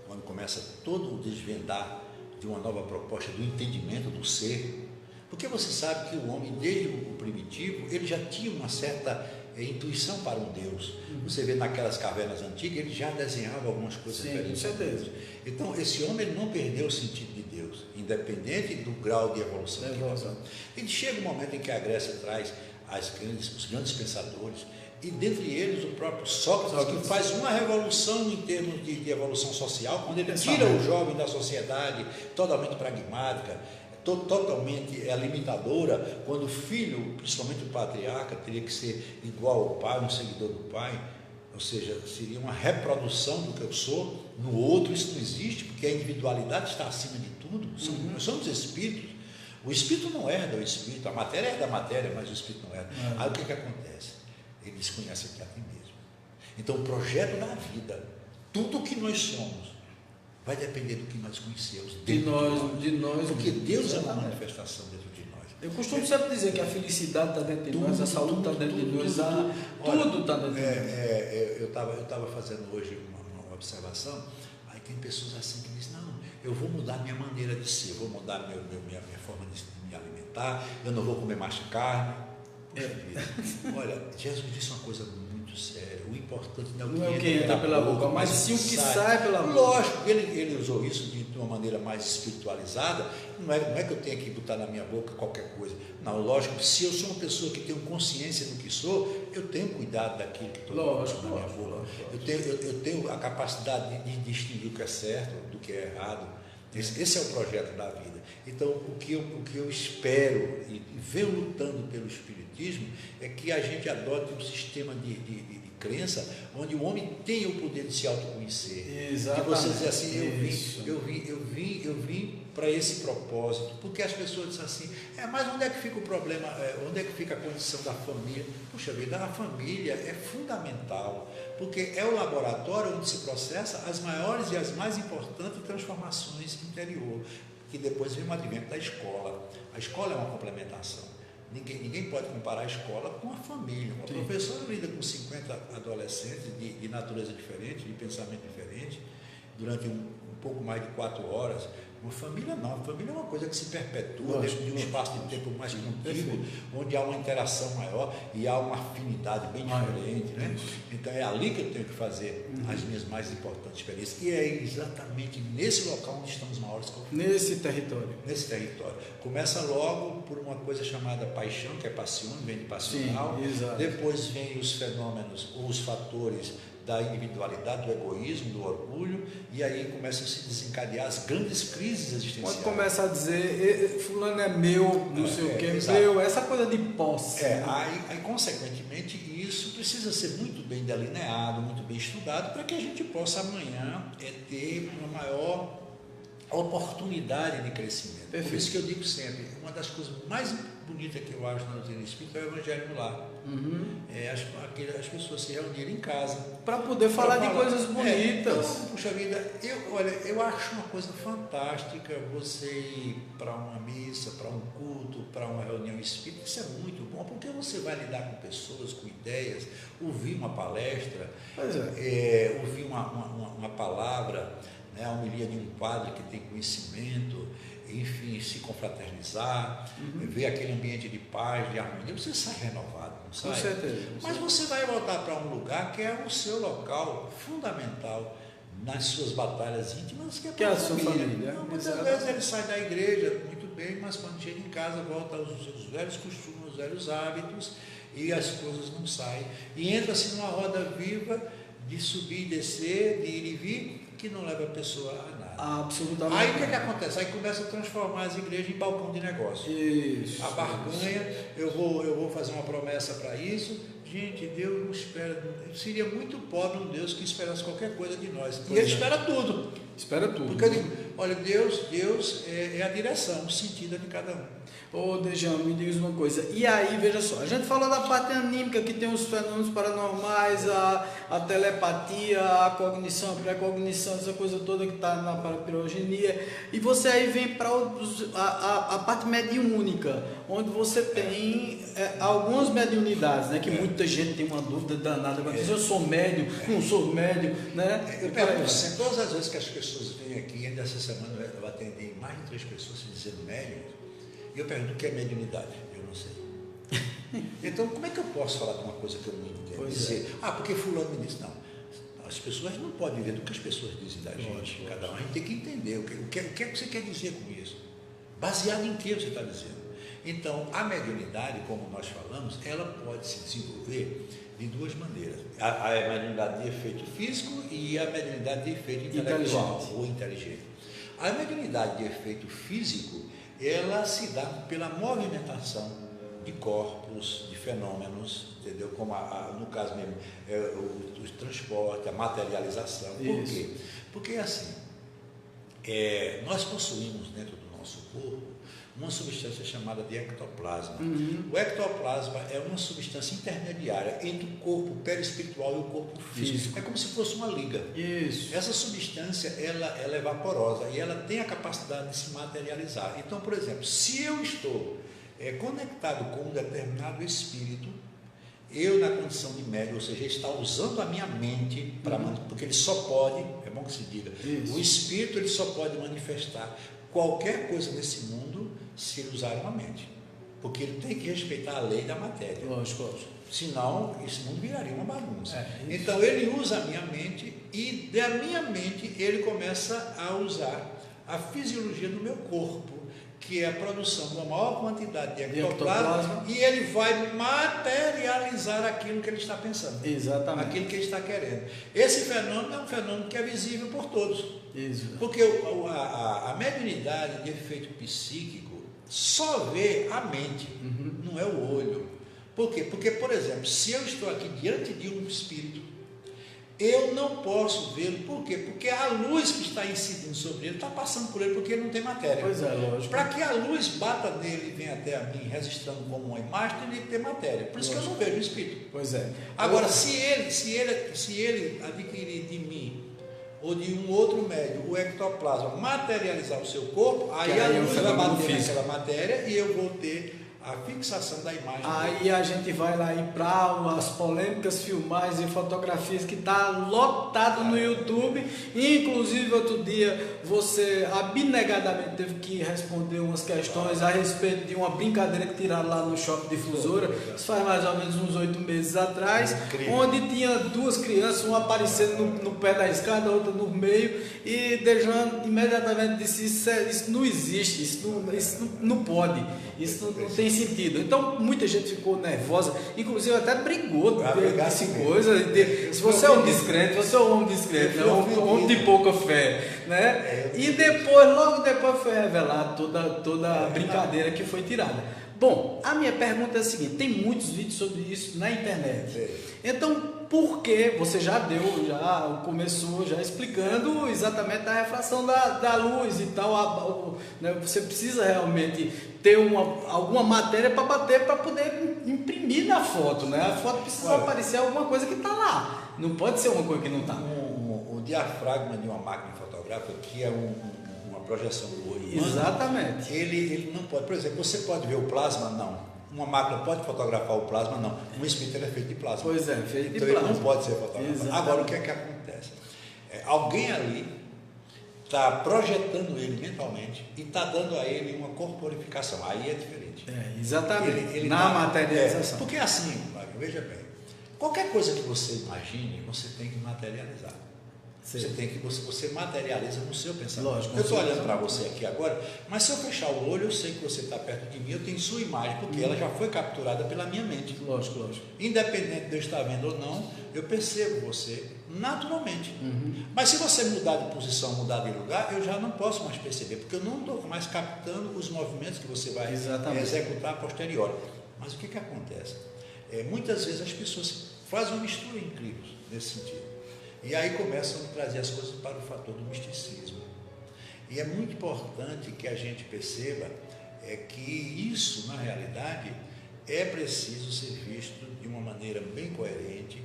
quando começa todo o desvendar de uma nova proposta do entendimento do ser, porque você sabe que o homem, desde o primitivo, ele já tinha uma certa intuição para um Deus. Você vê naquelas cavernas antigas, ele já desenhava algumas coisas diferentes. Com certeza. Então, esse homem ele não perdeu o sentido de Deus, independente do grau de evolução que passou. E chega um momento em que a Grécia traz os grandes pensadores, e dentre eles o próprio Sócrates, que faz uma revolução em termos de evolução social, quando ele tira o jovem da sociedade totalmente pragmática, totalmente limitadora, quando o filho, principalmente o patriarca, teria que ser igual ao pai, um seguidor do pai, ou seja, seria uma reprodução do que eu sou no outro. Isso não existe, porque a individualidade está acima de tudo. Nós somos espíritos. O espírito não herda o espírito, a matéria é da matéria, mas o espírito não herda. Aí o que acontece? Ele desconhece aqui a ti mesmo. Então, o projeto da vida, tudo o que nós somos, vai depender do que nós conhecemos de nós, porque Deus é uma manifestação dentro de nós. Eu costumo sempre dizer que a felicidade está dentro de nós, a saúde está dentro de nós, tudo está dentro de nós. Eu estava fazendo hoje uma observação, aí tem pessoas assim que dizem, não, eu vou mudar minha maneira de ser, eu vou mudar minha forma de me alimentar, eu não vou comer mais carne. Olha, Jesus disse uma coisa muito séria. O importante não é o que entra pela boca, mas sim o que sai pela boca. Lógico, ele usou isso de uma maneira mais espiritualizada. Não é que eu tenha que botar na minha boca qualquer coisa. Não, lógico, se eu sou uma pessoa que tenho consciência do que sou, eu tenho cuidado daquilo que estou colocando na minha boca. Eu tenho a capacidade de distinguir o que é certo do que é errado. Esse é o projeto da vida. Então, o que eu espero e venho lutando pelo Espiritismo é que a gente adote um sistema de crença onde o homem tenha o poder de se autoconhecer. Exatamente. Que você dizer assim, eu vim para esse propósito, porque as pessoas dizem assim, mas onde é que fica o problema, onde é que fica a condição da família? Puxa vida, a família é fundamental, porque é o laboratório onde se processa as maiores e as mais importantes transformações interior, que depois vem o advento da escola. A escola é uma complementação. Ninguém pode comparar a escola com a família. Uma professora lida com 50 adolescentes de natureza diferente, de pensamento diferente, durante um pouco mais de 4 horas. Uma família não, a família é uma coisa que se perpetua dentro de um espaço de tempo mais contínuo, onde há uma interação maior e há uma afinidade bem diferente, né? Então é ali que eu tenho que fazer as minhas mais importantes experiências, e é exatamente nesse local onde estamos maiores conflitos. Nesse território. Começa logo por uma coisa chamada paixão, que é passione, vem de passional. Depois vem os fenômenos, os fatores da individualidade, do egoísmo, do orgulho, e aí começam a se desencadear as grandes crises existenciais. Quando começa a dizer, fulano é meu, não sei o que, meu, essa coisa de posse. Aí, consequentemente, isso precisa ser muito bem delineado, muito bem estudado, para que a gente possa amanhã ter uma maior oportunidade de crescimento. Perfeito. Por isso que eu digo sempre, uma das coisas mais bonitas que eu acho na doutrina espírita é o Evangelho no Lar. As pessoas se reunirem em casa para poder falar de coisas bonitas. Então, puxa vida, eu acho uma coisa fantástica você ir para uma missa, para um culto, para uma reunião espírita. Isso é muito bom, porque você vai lidar com pessoas, com ideias, ouvir uma palestra, ouvir uma palavra, né, a homilia de um padre que tem conhecimento, enfim, se confraternizar, ver aquele ambiente de paz, de harmonia, você sai renovado, não sai? Com certeza. Mas você vai voltar para um lugar que é o seu local fundamental nas suas batalhas íntimas, que é a sua família. Muitas vezes ele sai da igreja, muito bem, mas quando chega em casa volta aos seus velhos costumes, aos velhos hábitos, e as coisas não saem. E entra-se numa roda viva de subir e descer, de ir e vir, que não leva a pessoa a nada. Absolutamente. Aí o que acontece? Aí começa a transformar as igrejas em balcão de negócio. Isso. A barganha, eu vou fazer uma promessa para isso, Gente, Deus não espera. Seria muito pobre um Deus que esperasse qualquer coisa de nós. E Pois Ele é. espera tudo. Espera tudo. Porque eu digo, olha, Deus é a direção, o sentido de cada um. Ô, Dejão, me diz uma coisa. E aí, veja só, a gente falou da parte anímica, que tem os fenômenos paranormais, a telepatia, a cognição, a pré-cognição, essa coisa toda que está na parapirogenia. E você aí vem para a parte mediúnica, onde você tem algumas mediunidades, né? Que muita gente tem uma dúvida danada. Mas eu sou médium, não sou médium, né? Eu pergunto assim, todas as vezes que as pessoas vêm aqui, ainda essa semana eu atendi mais de 3 pessoas se dizendo médium, e eu pergunto o que é mediunidade. Eu não sei. Então, como é que eu posso falar de uma coisa que eu não entendo? Pois Dizer, porque fulano me disse, não. As pessoas não podem viver do que as pessoas dizem da gente. Lógico. Cada um, a gente tem que entender o que é que você quer dizer com isso. Baseado em que você está dizendo. Então, a mediunidade, como nós falamos, ela pode se desenvolver de duas maneiras. A mediunidade de efeito físico e a mediunidade de efeito intelectual ou inteligente. A mediunidade de efeito físico, ela se dá pela movimentação de corpos, de fenômenos, entendeu? Como no caso mesmo, o transporte, a materialização. Por quê? Porque assim, nós possuímos dentro do nosso corpo uma substância chamada de ectoplasma. O ectoplasma é uma substância intermediária entre o corpo perispiritual e o corpo físico. É como se fosse uma liga. Isso. Essa substância, ela é vaporosa e ela tem a capacidade de se materializar. Então, por exemplo, se eu estou conectado com um determinado espírito, eu na condição de médium, ou seja, está usando a minha mente, porque ele só pode, é bom que se diga, o espírito ele só pode manifestar qualquer coisa nesse mundo se ele usar uma mente, porque ele tem que respeitar a lei da matéria. Lógico, lógico. Senão, esse mundo viraria uma bagunça. Então, ele usa a minha mente e da minha mente ele começa a usar a fisiologia do meu corpo, que é a produção de uma maior quantidade de ectoplasma, e ele vai materializar aquilo que ele está pensando. Exatamente. Aquilo que ele está querendo. Esse fenômeno é um fenômeno que é visível por todos. Isso. Porque a mediunidade de efeito psíquico só vê a mente, não é o olho. Por quê? Porque, por exemplo, se eu estou aqui diante de um espírito, eu não posso vê-lo. Por quê? Porque a luz que está incidindo sobre ele está passando por ele, porque ele não tem matéria. Pois é, lógico. Para que a luz bata nele e venha até a mim, registrando como uma imagem, tem que ter matéria. Por isso que eu não vejo o espírito. Pois é. Agora, se ele adquirir de mim ou de um outro médium o ectoplasma, materializar o seu corpo, aí a luz vai bater naquela matéria e eu vou ter a fixação da imagem. Aí a gente vai lá e para as polêmicas filmagens e fotografias que está lotado no YouTube. Inclusive, outro dia, você abnegadamente teve que responder umas questões a respeito de uma brincadeira que tiraram lá no Shopping Difusora. Isso faz mais ou menos uns 8 meses atrás. Onde tinha duas crianças, uma aparecendo no pé da escada, a outra no meio. E Dejan imediatamente disse, isso não existe, isso não pode, isso não tem sentido. Então muita gente ficou nervosa, inclusive até brigou desse coisa. Se você é um descrente, você é um homem descrente, né? Um homem de pouca fé, né? E depois, logo depois foi revelado toda a brincadeira que foi tirada. Bom, a minha pergunta é a seguinte: tem muitos vídeos sobre isso na internet. Então, por que você começou explicando exatamente a refração da luz e tal, né? Você precisa realmente ter alguma matéria para bater, para poder imprimir na foto, né? A foto precisa aparecer alguma coisa que está lá, não pode ser uma coisa que não está. O diafragma de uma máquina fotográfica, que é uma projeção do olho humano, exatamente. Ele não pode, por exemplo, você pode ver o plasma? Não. Uma máquina pode fotografar o plasma? Não. Um espírito é feito de plasma. Pois é, feito então de plasma. Ele não pode ser fotografado. Exatamente. Agora, o que é que acontece? Alguém ali está projetando ele mentalmente e está dando a ele uma corporificação. Aí é diferente. Exatamente. Ele na materialização. Porque assim, veja bem, qualquer coisa que você imagine, você tem que materializar. Você materializa no seu pensamento. Lógico, eu estou olhando para você aqui agora, mas se eu fechar o olho, eu sei que você está perto de mim, eu tenho sua imagem, porque ela já foi capturada pela minha mente. Lógico. Independente de eu estar vendo ou não, eu percebo você naturalmente. Mas se você mudar de posição, mudar de lugar, eu já não posso mais perceber, porque eu não estou mais captando os movimentos que você vai executar a posteriori. Mas o que acontece? muitas vezes as pessoas fazem uma mistura incrível nesse sentido. E aí começam a trazer as coisas para o fator do misticismo. E é muito importante que a gente perceba que isso, na realidade, é preciso ser visto de uma maneira bem coerente.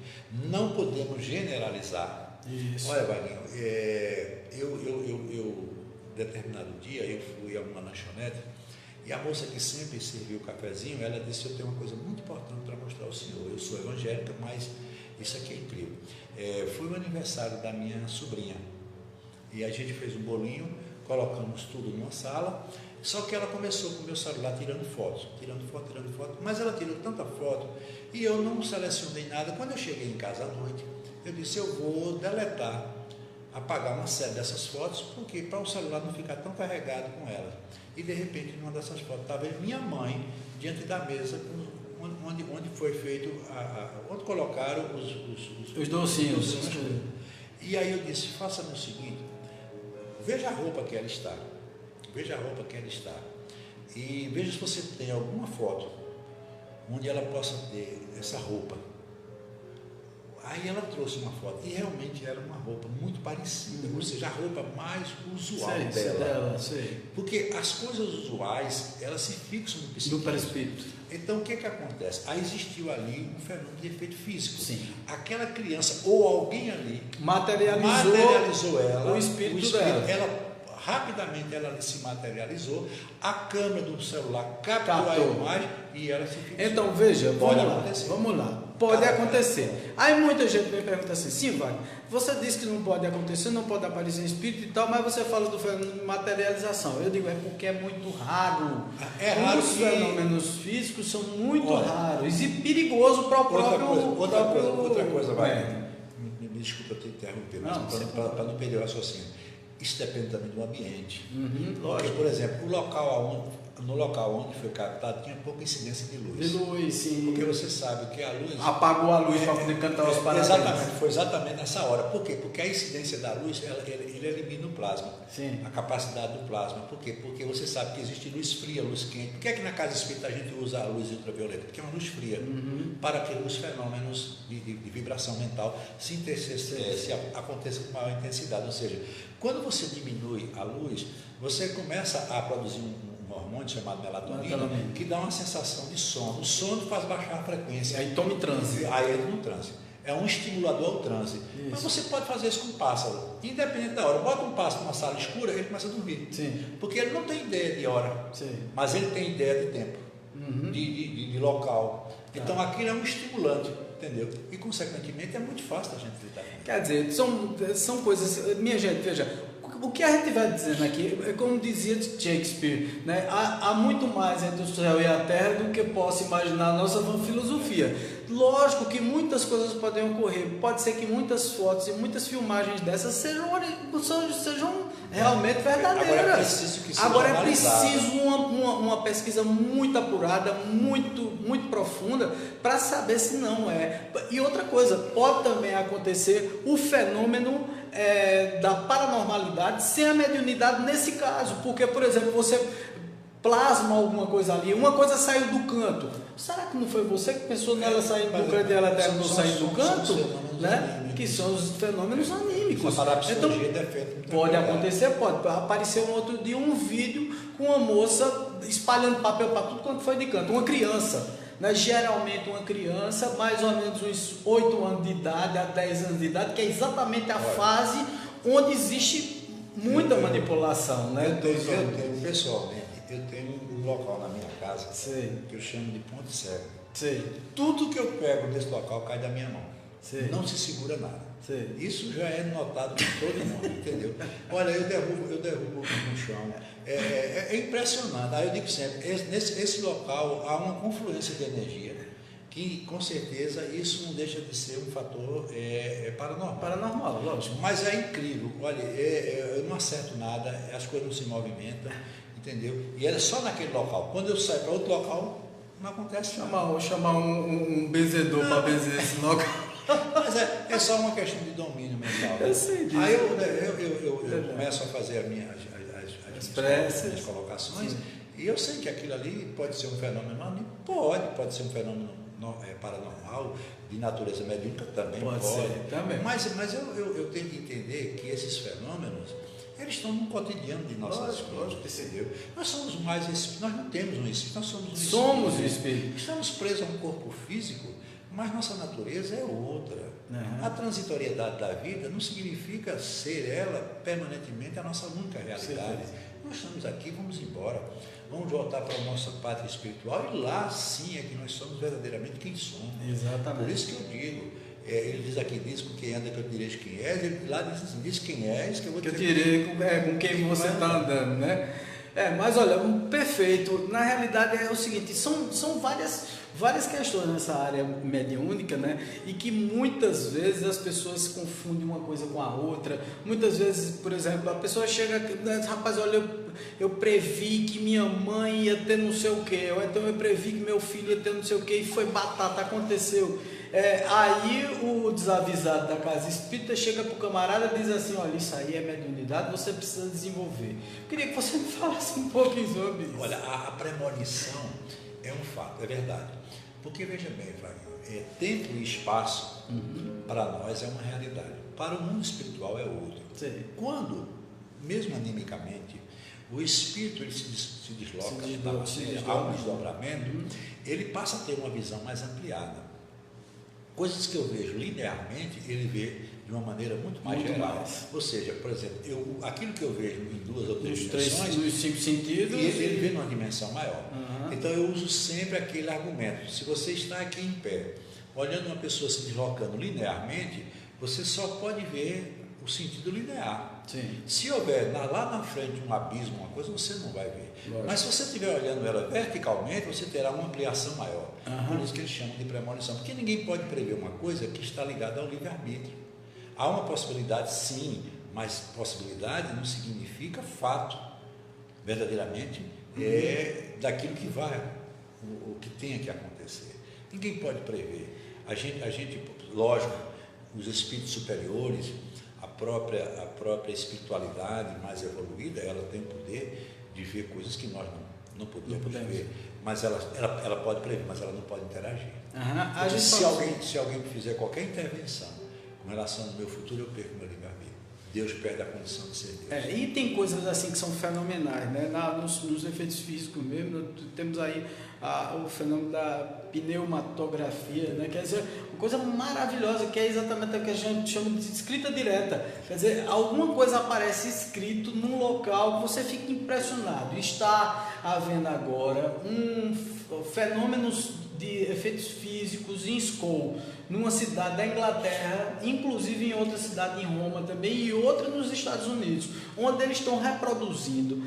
Não podemos generalizar. Isso. Olha, Vaguinho, determinado dia, eu fui a uma lanchonete e a moça que sempre serviu o cafezinho, ela disse: eu tenho uma coisa muito importante para mostrar ao senhor. Eu sou evangélica, mas isso aqui é incrível. Foi o aniversário da minha sobrinha e a gente fez um bolinho, colocamos tudo numa sala, só que ela começou com o meu celular tirando foto, mas ela tirou tanta foto e eu não selecionei nada. Quando eu cheguei em casa à noite, eu disse: eu vou deletar, apagar uma série dessas fotos, porque para o celular não ficar tão carregado com ela. E de repente, numa dessas fotos, estava minha mãe diante da mesa, onde foi feito, onde colocaram os docinhos. E aí eu disse: faça-me o seguinte, veja a roupa que ela está, e veja se você tem alguma foto onde ela possa ter essa roupa. Aí ela trouxe uma foto e realmente era uma roupa muito parecida, ou seja, a roupa mais usual dela. Porque as coisas usuais, elas se fixam no perispírito. Então o que acontece? Aí existiu ali um fenômeno de efeito físico. Sim. Aquela criança ou alguém ali materializou ela, o espírito dela. Ela rapidamente ela se materializou, a câmera do celular captou a imagem e ela se fixou. Então veja, vamos lá. Pode acontecer. Aí muita gente me pergunta assim: sim, Wagner, você disse que não pode acontecer, não pode aparecer espírito e tal, mas você fala do fenômeno de materialização. Eu digo, é porque é muito raro. É raro. Os fenômenos físicos são muito raros e perigoso para o próprio... Outra coisa, Wagner. Me desculpa te interromper, mas para não perder o raciocínio. Isso depende também do ambiente. Porque, por exemplo, no local onde foi captado tinha pouca incidência de luz. Sim. Porque você sabe que a luz... Apagou a luz para poder cantar os parabéns. Exatamente, foi exatamente nessa hora. Por quê? Porque a incidência da luz, ele elimina o plasma. Sim. A capacidade do plasma. Por quê? Porque você sabe que existe luz fria, luz quente. Por que é que na casa espírita a gente usa a luz ultravioleta? Porque é uma luz fria. Para que os fenômenos de vibração mental se aconteçam com maior intensidade. Ou seja, quando você diminui a luz, você começa a produzir um hormônio chamado melatonina, que dá uma sensação de sono. O sono faz baixar a frequência. Aí toma em transe. Aí entra no transe. É um estimulador ao transe. Isso. Mas você pode fazer isso com um pássaro. Independente da hora. Bota um pássaro numa sala escura, ele começa a dormir. Sim. Porque ele não tem ideia de hora. Sim. Mas ele tem ideia de tempo. De local. Então aquilo é um estimulante. Entendeu? E consequentemente é muito fácil a gente lidar com isso. Quer dizer, são coisas... Minha gente, veja... O que a gente vai dizendo aqui é como dizia Shakespeare, né? Há muito mais entre o céu e a terra do que possa imaginar a nossa filosofia. Lógico que muitas coisas podem ocorrer, pode ser que muitas fotos e muitas filmagens dessas sejam realmente verdadeiras. Agora é preciso uma pesquisa muito apurada, muito profunda, para saber se não é. E outra coisa, pode também acontecer o fenômeno da paranormalidade sem a mediunidade nesse caso, porque, por exemplo, você plasma alguma coisa ali, uma coisa saiu do canto. Será que não foi você que pensou nela saindo do canto e ela até não saindo do canto? Né? Que são os fenômenos anímicos. Então, pode acontecer, pode aparecer um outro dia um vídeo com uma moça espalhando papel para tudo quanto foi de canto, uma criança. Né? Geralmente uma criança, mais ou menos uns 8 anos de idade a 10 anos de idade, que é exatamente a fase onde existe muita manipulação. Né? Eu tenho um local na minha casa que eu chamo de ponte cego. Tudo que eu pego nesse local cai da minha mão. Não se segura nada. Isso já é notado por todo mundo, entendeu? Olha, eu derrubo no chão. É impressionante. Aí eu digo sempre, nesse local há uma confluência de energia que, com certeza, isso não deixa de ser um fator paranormal. Paranormal, lógico. Mas é incrível. Olha, eu não acerto nada, as coisas não se movimentam, entendeu? E é só naquele local. Quando eu saio para outro local, não acontece nada. Chamar um benzedor para benzer esse local. Mas é só uma questão de domínio mental. Eu sei disso. Aí eu começo a fazer as minhas colocações, e eu sei que aquilo ali pode ser um fenômeno anímico, pode ser um fenômeno paranormal, de natureza mediúnica, também pode. Também. Mas eu tenho que entender que esses fenômenos, eles estão no cotidiano de nossas vidas, entendeu? Nós somos nós não temos um espírito, nós somos um espírito. Estamos presos a um corpo físico, mas nossa natureza é outra. Uhum. A transitoriedade da vida não significa ser ela permanentemente a nossa única realidade. Nós estamos aqui, vamos embora. Vamos voltar para a nossa pátria espiritual e lá sim é que nós somos verdadeiramente quem somos. Exatamente. Por isso que eu digo, ele diz aqui, diz com quem anda que eu direi quem és, ele lá diz assim, diz quem és, que eu vou te direi com quem você está andando, né? Mas olha, perfeito. Na realidade é o seguinte, são várias questões nessa área mediúnica, né? E que muitas vezes as pessoas confundem uma coisa com a outra. Muitas vezes, por exemplo, a pessoa chega, rapaz, olha, eu previ que minha mãe ia ter não sei o quê, ou então eu previ que meu filho ia ter não sei o quê, e foi batata, aconteceu. Aí o desavisado da casa espírita chega para o camarada e diz assim, olha, isso aí é mediunidade, você precisa desenvolver. Eu queria que você me falasse um pouquinho sobre isso. Olha, a premonição é um fato, é verdade. Porque, veja bem, Wagner, tempo e espaço, para nós é uma realidade. Para o mundo espiritual é outro. Sim. Quando, mesmo animicamente, o espírito ele se desloca, há um desdobramento, ele passa a ter uma visão mais ampliada. Coisas que eu vejo linearmente, ele vê de uma maneira muito mais geral. Ou seja, por exemplo, aquilo que eu vejo em 2 ou 3 dimensões, nos 5 sentidos, ele vê numa dimensão maior. Então eu uso sempre aquele argumento. Se você está aqui em pé, olhando uma pessoa se deslocando linearmente, você só pode ver o sentido linear. Sim. Se houver lá na frente um abismo, uma coisa, você não vai ver. Lógico. Mas se você estiver olhando ela verticalmente, você terá uma ampliação maior. Por isso que eles chamam de premonição. Porque ninguém pode prever uma coisa que está ligada ao livre-arbítrio. Há uma possibilidade, sim, mas possibilidade não significa fato. Verdadeiramente é daquilo que vai, o que tenha que acontecer. Ninguém pode prever. A gente, lógico, os espíritos superiores, a própria espiritualidade mais evoluída, ela tem o poder de ver coisas que nós não podemos ver. Mas ela pode prever, mas ela não pode interagir. Se alguém fizer qualquer intervenção com relação ao meu futuro, eu perco meu livre-arbítrio. Deus perde a condição de ser Deus. E tem coisas assim que são fenomenais, né? Nos efeitos físicos mesmo, temos aí o fenômeno da pneumatografia, né? Quer dizer, uma coisa maravilhosa, que é exatamente o que a gente chama de escrita direta. Quer dizer, alguma coisa aparece escrito num local que você fica impressionado. Está havendo agora fenômenos de efeitos físicos em Scone, numa cidade da Inglaterra, inclusive em outra cidade em Roma também, e outra nos Estados Unidos, onde eles estão reproduzindo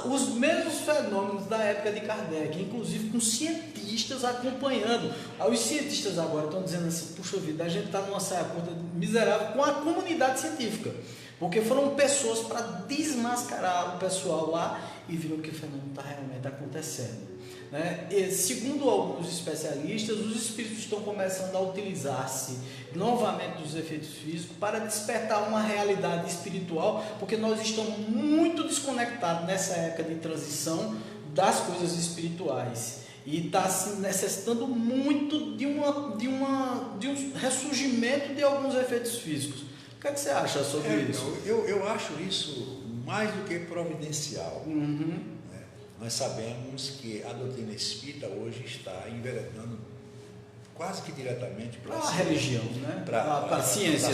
os mesmos fenômenos da época de Kardec, inclusive com cientistas acompanhando. Os cientistas agora estão dizendo assim, puxa vida, a gente está numa saia curta miserável com a comunidade científica, porque foram pessoas para desmascarar o pessoal lá e viram que o fenômeno está realmente acontecendo. Né? E, segundo alguns especialistas, os espíritos estão começando a utilizar-se novamente dos efeitos físicos para despertar uma realidade espiritual, porque nós estamos muito desconectados nessa época de transição das coisas espirituais e está se necessitando muito de um ressurgimento de alguns efeitos físicos. O que é que você acha sobre isso? Eu acho isso mais do que providencial. Nós sabemos que a doutrina espírita hoje está enveredando quase que diretamente para a religião, né? Para a ciência,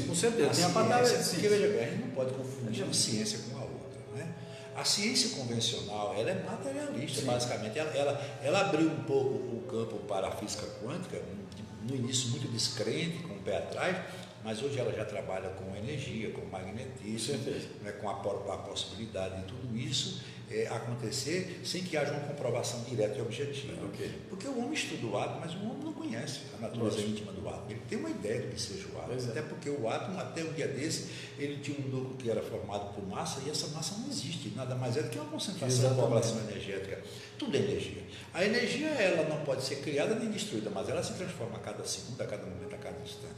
com certeza. Tem a palavra de ciência. Porque, veja bem, a gente não pode confundir uma ciência com a outra. Né? A ciência convencional, ela é materialista, basicamente. Ela abriu um pouco o campo para a física quântica, no início muito descrente, com o pé atrás, mas hoje ela já trabalha com energia, com magnetismo, né, com a possibilidade de tudo isso acontecer sem que haja uma comprovação direta e objetiva. Porque o homem estuda o átomo, mas o homem não conhece a natureza íntima do átomo. Ele tem uma ideia do que seja o átomo. Até porque o átomo, até um dia desse, ele tinha um núcleo que era formado por massa e essa massa não existe. Nada mais é do que uma concentração de poblação energética. Tudo é energia. A energia ela não pode ser criada nem destruída, mas ela se transforma a cada segundo, a cada momento, a cada instante.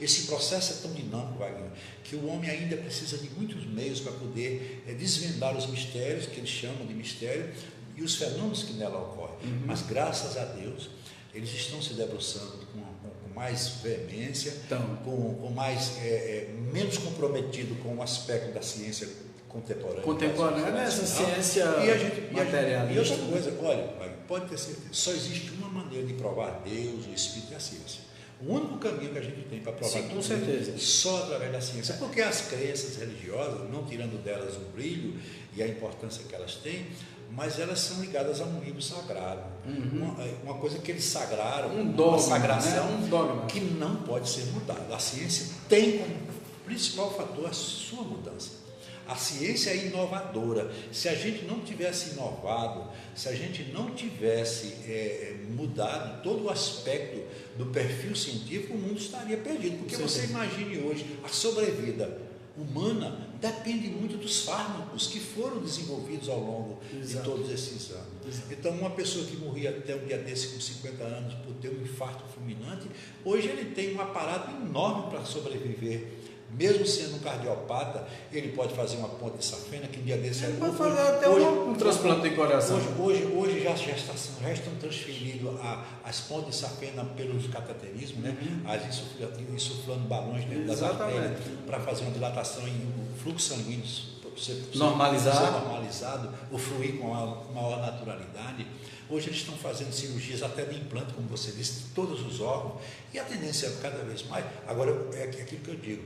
Esse processo é tão dinâmico, Wagner, que o homem ainda precisa de muitos meios para poder desvendar os mistérios, que eles chamam de mistério, e os fenômenos que nela ocorrem. Mas, graças a Deus, eles estão se debruçando com mais veemência, Então, com mais, menos comprometido com o aspecto da ciência contemporânea. Contemporânea, essa ciência materialista. E outra coisa, olha, pode ter certeza, só existe uma maneira de provar Deus, o Espírito e a ciência. O único caminho que a gente tem para provar Sim, com certeza. só através da ciência, porque as crenças religiosas, não tirando delas o brilho e a importância que elas têm, mas elas são ligadas a um livro sagrado, uma coisa que eles sagraram, dogma, uma sagração, né? Um dogma que não pode ser mudada. A ciência tem como principal fator a sua mudança. A ciência é inovadora. Se a gente não tivesse inovado, se a gente não tivesse mudado todo o aspecto do perfil científico, o mundo estaria perdido. Porque você imagine hoje, a sobrevida humana depende muito dos fármacos que foram desenvolvidos ao longo de todos esses anos. Então, uma pessoa que morria até um dia desse com 50 anos por ter um infarto fulminante, hoje ele tem um aparato enorme para sobreviver. Mesmo sendo um cardiopata, ele pode fazer uma ponte de safena, que um dia desse... Ele pode fazer até um transplante de coração. Hoje já estão transferindo as pontes de safena pelos cateterismos, né? Insuflando balões dentro das artérias para fazer uma dilatação em fluxo sanguíneo normalizado, ou fluir com maior naturalidade. Hoje eles estão fazendo cirurgias até de implante, como você disse, de todos os órgãos, e a tendência é cada vez mais. Agora, é aquilo que eu digo,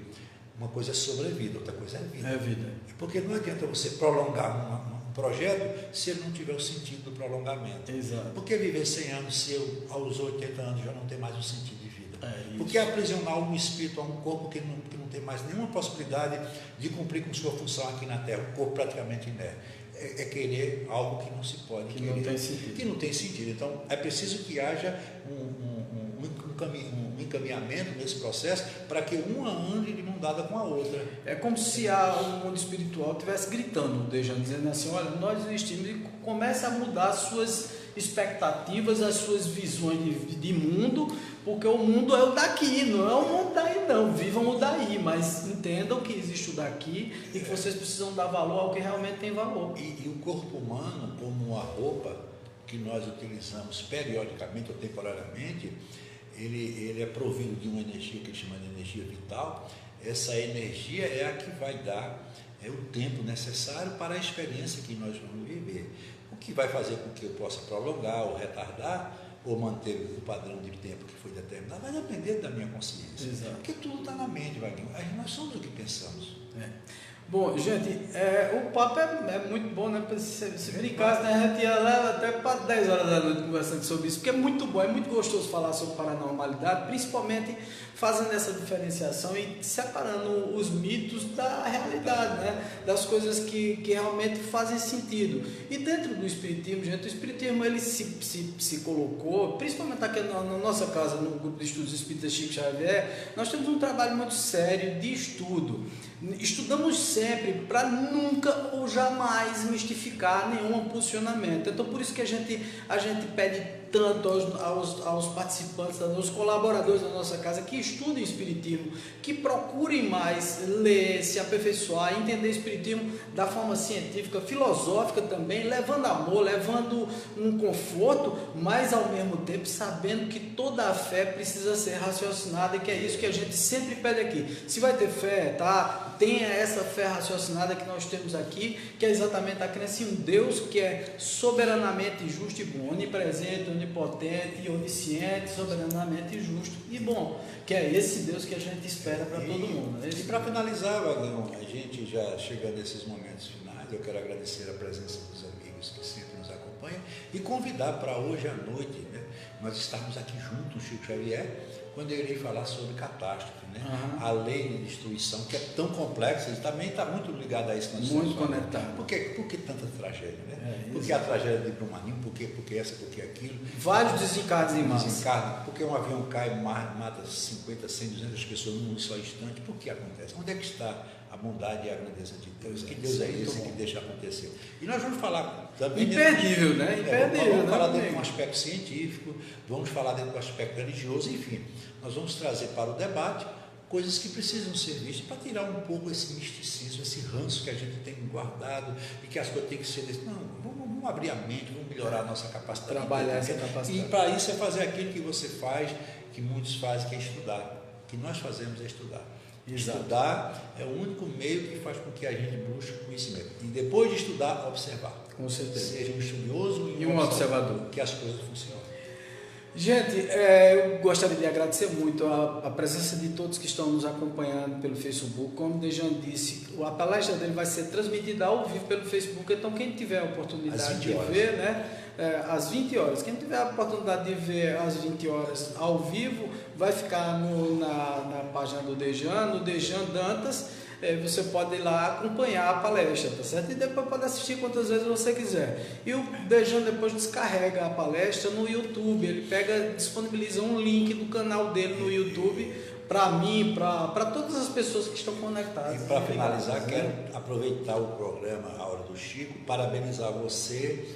uma coisa é sobrevida, outra coisa é vida. É vida. Porque não adianta você prolongar um projeto se ele não tiver o sentido do prolongamento. Exato. Porque viver 100 anos se eu, aos 80 anos, já não tem mais um sentido de vida? Porque É aprisionar um espírito a um corpo que não tem mais nenhuma possibilidade de cumprir com sua função aqui na Terra, um corpo praticamente inerte. É querer algo que não se pode que querer, não tem sentido. que não tem sentido. Então, é preciso que haja um encaminhamento nesse processo para que uma ande de mão dada com a outra. É como se o mundo espiritual estivesse gritando, dizendo assim, olha, nós existimos, e comece a mudar as suas expectativas, as suas visões de mundo, porque o mundo é o daqui, não é o mundo daí não, vivam o daí, mas entendam que existe o daqui e que vocês precisam dar valor ao que realmente tem valor. E o corpo humano, como uma roupa que nós utilizamos periodicamente ou temporariamente, ele é provido de uma energia que ele chama de energia vital. Essa energia é a que vai dar o tempo necessário para a experiência que nós vamos viver. O que vai fazer com que eu possa prolongar ou retardar ou manter o padrão de tempo que foi determinado vai depender da minha consciência. Exato. Porque tudo está na mente, Wagner. Nós somos o que pensamos. Bom, gente, o papo é muito bom, né? Se brincasse, né? A gente ia lá até para 10 horas da noite conversando sobre isso, porque é muito bom, é muito gostoso falar sobre paranormalidade, principalmente fazendo essa diferenciação e separando os mitos da realidade, né? Das coisas que realmente fazem sentido. E dentro do Espiritismo, gente, o Espiritismo ele se colocou, principalmente aqui na nossa casa, no grupo de estudos espíritas Chico Xavier, nós temos um trabalho muito sério de estudo. Estudamos sempre para nunca ou jamais mistificar nenhum posicionamento. Então, por isso que a gente pede tanto aos participantes, aos colaboradores da nossa casa que estudem Espiritismo, que procurem mais ler, se aperfeiçoar, entender Espiritismo da forma científica, filosófica também, levando amor, levando um conforto, mas ao mesmo tempo sabendo que toda a fé precisa ser raciocinada, e que é isso que a gente sempre pede aqui. Se vai ter fé, tá? Tenha essa fé raciocinada que nós temos aqui, que é exatamente a crença em um Deus que é soberanamente justo e bom, onipresente, onipotente e onisciente, soberanamente justo e bom, que é esse Deus que a gente espera para todo mundo. E para finalizar, Wagner, a gente já chegando nesses momentos finais, eu quero agradecer a presença dos amigos que sempre nos acompanham e convidar para hoje à noite, né, nós estarmos aqui juntos, Chico Xavier, quando eu irei falar sobre catástrofe, né? A lei de destruição, que é tão complexa, ele também está muito ligado a isso. Muito conectado. Por que tanta tragédia, né? Por que a tragédia de Brumadinho, por que essa, por que aquilo? Vários desencarnes em massa. Porque um avião cai, mata 50, 100, 200 pessoas num só instante, por que acontece? Onde é que está a bondade e a grandeza de Deus? Que Deus é esse que deixa acontecer? E nós vamos falar também... Imperdível, né? Imperdível. Vamos falar dentro de um aspecto científico, vamos falar dentro do aspecto religioso, enfim. Nós vamos trazer para o debate coisas que precisam ser vistas para tirar um pouco esse misticismo, esse ranço que a gente tem guardado e que as coisas têm que ser... Não, vamos vamos abrir a mente, vamos melhorar a nossa capacidade. Trabalhar essa capacidade. E para isso é fazer aquilo que você faz, que muitos fazem, que é estudar. O que nós fazemos é estudar. Exato. Estudar é o único meio que faz com que a gente busque conhecimento. E depois de estudar, observar. Com certeza. Seja um estudioso E um observador. Que as coisas funcionam. Gente, eu gostaria de agradecer muito a presença de todos que estão nos acompanhando pelo Facebook. Como o Dejan disse, a palestra dele vai ser transmitida ao vivo pelo Facebook, então quem tiver a oportunidade de ver, né, às 20 horas, quem tiver a oportunidade de ver às 20 horas ao vivo, vai ficar na página do Dejan, no Dejan Dantas. Você pode ir lá acompanhar a palestra, tá certo? E depois pode assistir quantas vezes você quiser. E o Dejan depois descarrega a palestra no YouTube, ele disponibiliza um link do canal dele no YouTube para mim, para todas as pessoas que estão conectadas. E para finalizar, quero aproveitar o programa A Hora do Chico, parabenizar você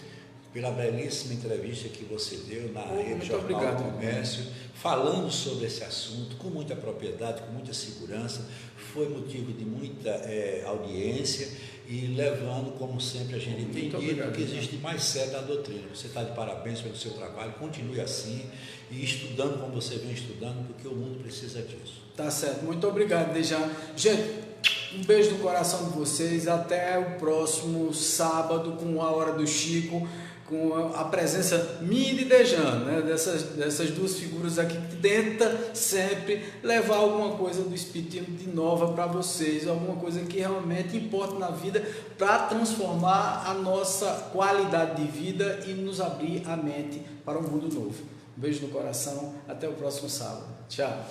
pela belíssima entrevista que você deu na Rede Jornal do Comércio, falando sobre esse assunto com muita propriedade, com muita segurança. Foi motivo de muita audiência e levando, como sempre, a gente tem dito, que existe mais sério na doutrina. Você está de parabéns pelo seu trabalho, continue assim e estudando como você vem estudando, porque o mundo precisa disso. Tá certo, muito obrigado, Dejan. Gente, um beijo no coração de vocês, até o próximo sábado com a Hora do Chico, com a presença minha e de Dejan, né? dessas duas figuras aqui que tenta sempre levar alguma coisa do Espiritismo de nova para vocês, alguma coisa que realmente importa na vida para transformar a nossa qualidade de vida e nos abrir a mente para um mundo novo. Um beijo no coração, até o próximo sábado. Tchau.